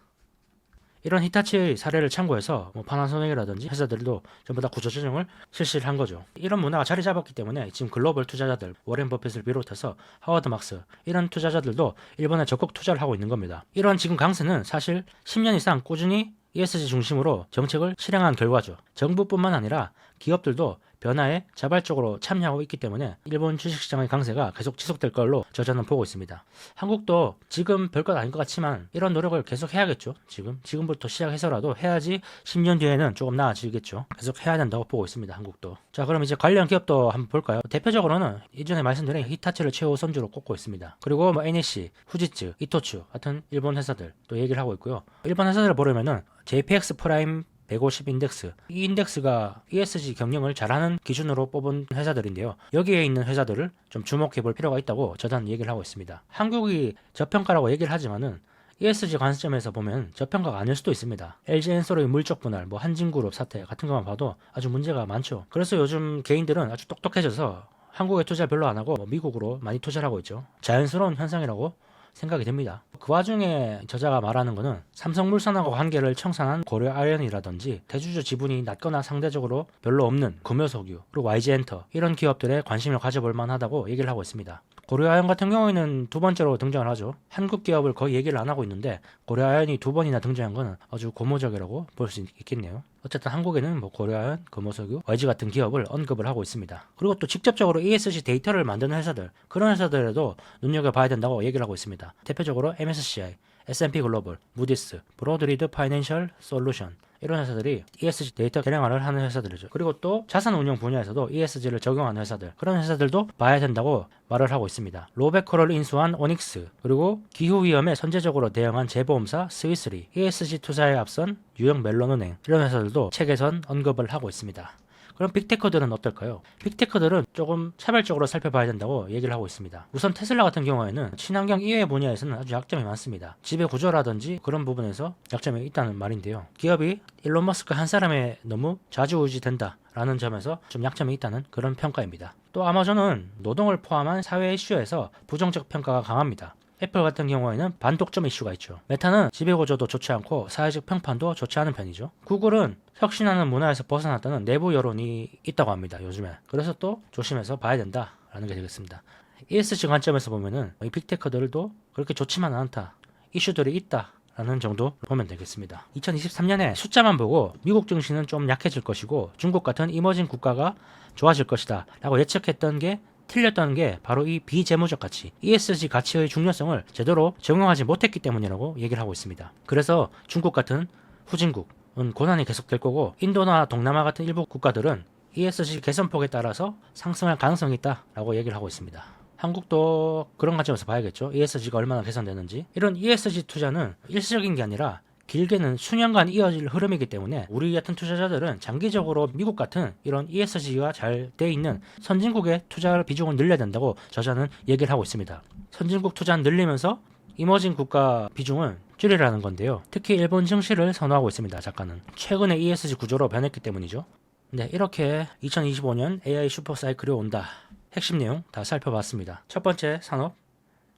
S1: 이런 히타치의 사례를 참고해서 파나소닉이라든지 회사들도 전부 다 구조조정을 실시를 한 거죠. 이런 문화가 자리 잡았기 때문에 지금 글로벌 투자자들, 워렌 버핏을 비롯해서 하워드 막스 이런 투자자들도 일본에 적극 투자를 하고 있는 겁니다. 이런 지금 강세는 사실 10년 이상 꾸준히 ESG 중심으로 정책을 실행한 결과죠. 정부뿐만 아니라 기업들도 변화에 자발적으로 참여하고 있기 때문에 일본 주식시장의 강세가 계속 지속될 걸로 저는 보고 있습니다. 한국도 지금 별것 아닌 것 같지만 이런 노력을 계속 해야겠죠. 지금부터 시작해서라도 해야지 10년 뒤에는 조금 나아지겠죠. 계속 해야 된다고 보고 있습니다. 한국도. 자, 그럼 이제 관련 기업도 한번 볼까요? 대표적으로는 이전에 말씀드린 히타치를 최우선주로 꼽고 있습니다. 그리고 NEC, 후지츠, 이토츠 같은 일본 회사들 또 얘기를 하고 있고요. 일본 회사들을 보려면은 JPX 프라임 150 인덱스. 이 인덱스가 ESG 경영을 잘하는 기준으로 뽑은 회사들인데요. 여기에 있는 회사들을 좀 주목해 볼 필요가 있다고 저는 얘기를 하고 있습니다. 한국이 저평가라고 얘기를 하지만은 ESG 관점에서 보면 저평가가 아닐 수도 있습니다. LG엔솔의 물적 분할, 한진그룹 사태 같은 것만 봐도 아주 문제가 많죠. 그래서 요즘 개인들은 아주 똑똑해져서 한국에 투자 별로 안 하고 미국으로 많이 투자를 하고 있죠. 자연스러운 현상이라고 생각이 됩니다. 그 와중에 저자가 말하는 거는 삼성물산하고 관계를 청산한 고려아연이라든지 대주주 지분이 낮거나 상대적으로 별로 없는 금요석유 그리고 YG엔터 이런 기업들에 관심을 가져볼 만하다고 얘기를 하고 있습니다. 고려아연 같은 경우에는 두 번째로 등장을 하죠. 한국 기업을 거의 얘기를 안 하고 있는데 고려아연이 두 번이나 등장한 것은 아주 고무적이라고 볼 수 있겠네요. 어쨌든 한국에는 고려아연, 금호석유, YG 같은 기업을 언급을 하고 있습니다. 그리고 또 직접적으로 ESG 데이터를 만드는 회사들, 그런 회사들에도 눈여겨봐야 된다고 얘기를 하고 있습니다. 대표적으로 MSCI, S&P 글로벌, 무디스, 브로드리드 파이낸셜 솔루션 이런 회사들이 ESG 데이터 개량을 하는 회사들이죠. 그리고 또 자산운용 분야에서도 ESG를 적용하는 회사들, 그런 회사들도 봐야 된다고 말을 하고 있습니다. 로베코를 인수한 오닉스, 그리고 기후위험에 선제적으로 대응한 재보험사 스위스리, ESG 투자에 앞선 유형 멜론은행 이런 회사들도 책에선 언급을 하고 있습니다. 그럼 빅테커들은 어떨까요? 빅테커들은 조금 차별적으로 살펴봐야 된다고 얘기를 하고 있습니다. 우선 테슬라 같은 경우에는 친환경 이외 분야에서는 아주 약점이 많습니다. 지배 구조라든지 그런 부분에서 약점이 있다는 말인데요. 기업이 일론 머스크 한 사람에 너무 좌지우지된다 라는 점에서 좀 약점이 있다는 그런 평가입니다. 또 아마존은 노동을 포함한 사회 이슈에서 부정적 평가가 강합니다. 애플 같은 경우에는 반독점 이슈가 있죠. 메타는 지배구조도 좋지 않고 사회적 평판도 좋지 않은 편이죠. 구글은 혁신하는 문화에서 벗어났다는 내부 여론이 있다고 합니다. 요즘에. 그래서 또 조심해서 봐야 된다라는 게 되겠습니다. ESG 관점에서 보면은 이 빅테크들도 그렇게 좋지만 않다. 이슈들이 있다. 라는 정도 보면 되겠습니다. 2023년에 숫자만 보고 미국 증시는 좀 약해질 것이고 중국 같은 이머징 국가가 좋아질 것이다 라고 예측했던 게 틀렸던 게 바로 이 비재무적 가치, ESG 가치의 중요성을 제대로 적용하지 못했기 때문이라고 얘기를 하고 있습니다. 그래서 중국 같은 후진국은 고난이 계속될 거고 인도나 동남아 같은 일부 국가들은 ESG 개선폭에 따라서 상승할 가능성이 있다라고 얘기를 하고 있습니다. 한국도 그런 관점에서 봐야겠죠. ESG가 얼마나 개선되는지. 이런 ESG 투자는 일시적인 게 아니라 길게는 수년간 이어질 흐름이기 때문에 우리 같은 투자자들은 장기적으로 미국 같은 이런 ESG가 잘 돼 있는 선진국의 투자 비중을 늘려야 된다고 저자는 얘기를 하고 있습니다. 선진국 투자는 늘리면서 이머징 국가 비중은 줄이라는 건데요. 특히 일본 증시를 선호하고 있습니다. 작가는. 최근에 ESG 구조로 변했기 때문이죠. 네, 이렇게 2025년 AI 슈퍼 사이클이 온다. 핵심 내용 다 살펴봤습니다. 첫 번째 산업,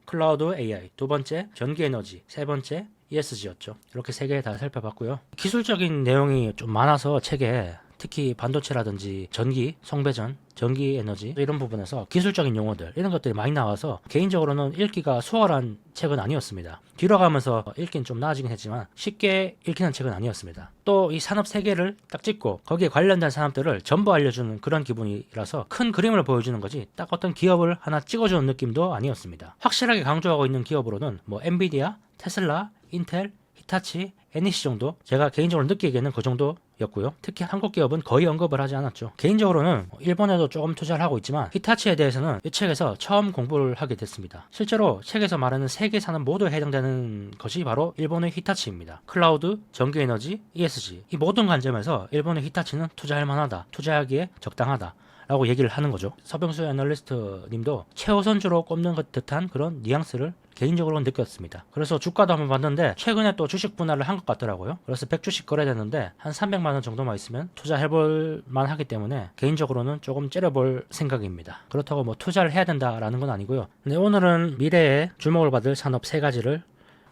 S1: 클라우드 AI, 두 번째 전기 에너지, 세 번째 ESG였죠. 이렇게 세 개 다 살펴봤고요. 기술적인 내용이 좀 많아서 책에 특히 반도체라든지 전기, 송배전, 전기 에너지 이런 부분에서 기술적인 용어들 이런 것들이 많이 나와서 개인적으로는 읽기가 수월한 책은 아니었습니다. 뒤로 가면서 읽기는 좀 나아지긴 했지만 쉽게 읽히는 책은 아니었습니다. 또 이 산업 세 개를 딱 찍고 거기에 관련된 산업들을 전부 알려주는 그런 기분이라서 큰 그림을 보여주는 거지 딱 어떤 기업을 하나 찍어주는 느낌도 아니었습니다. 확실하게 강조하고 있는 기업으로는 뭐 엔비디아, 테슬라, 인텔, 히타치, NEC 정도 제가 개인적으로 느끼기에는 그 정도였고요. 특히 한국 기업은 거의 언급을 하지 않았죠. 개인적으로는 일본에도 조금 투자를 하고 있지만 히타치에 대해서는 이 책에서 처음 공부를 하게 됐습니다. 실제로 책에서 말하는 세계 산업 모두에 해당되는 것이 바로 일본의 히타치입니다. 클라우드, 전기에너지, ESG 이 모든 관점에서 일본의 히타치는 투자할 만하다. 투자하기에 적당하다. 라고 얘기를 하는 거죠. 서병수 애널리스트 님도 최우선주로 꼽는 것 듯한 그런 뉘앙스를 개인적으로 느꼈습니다. 그래서 주가도 한번 봤는데 최근에 또 주식 분할을 한 것 같더라고요. 그래서 100주씩 거래되는데 한 300만원 정도만 있으면 투자해볼 만하기 때문에 개인적으로는 조금 째려볼 생각입니다. 그렇다고 뭐 투자를 해야 된다라는 건 아니고요. 근데 오늘은 미래에 주목을 받을 산업 3가지를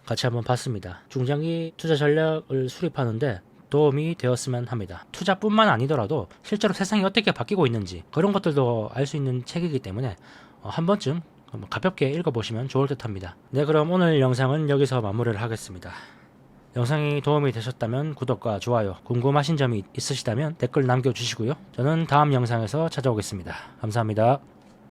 S1: 같이 한번 봤습니다. 중장기 투자 전략을 수립하는데 도움이 되었으면 합니다. 투자뿐만 아니더라도 실제로 세상이 어떻게 바뀌고 있는지 그런 것들도 알 수 있는 책이기 때문에 한 번쯤 가볍게 읽어보시면 좋을 듯 합니다. 네, 그럼 오늘 영상은 여기서 마무리를 하겠습니다. 영상이 도움이 되셨다면 구독과 좋아요, 궁금하신 점이 있으시다면 댓글 남겨주시고요. 저는 다음 영상에서 찾아오겠습니다. 감사합니다.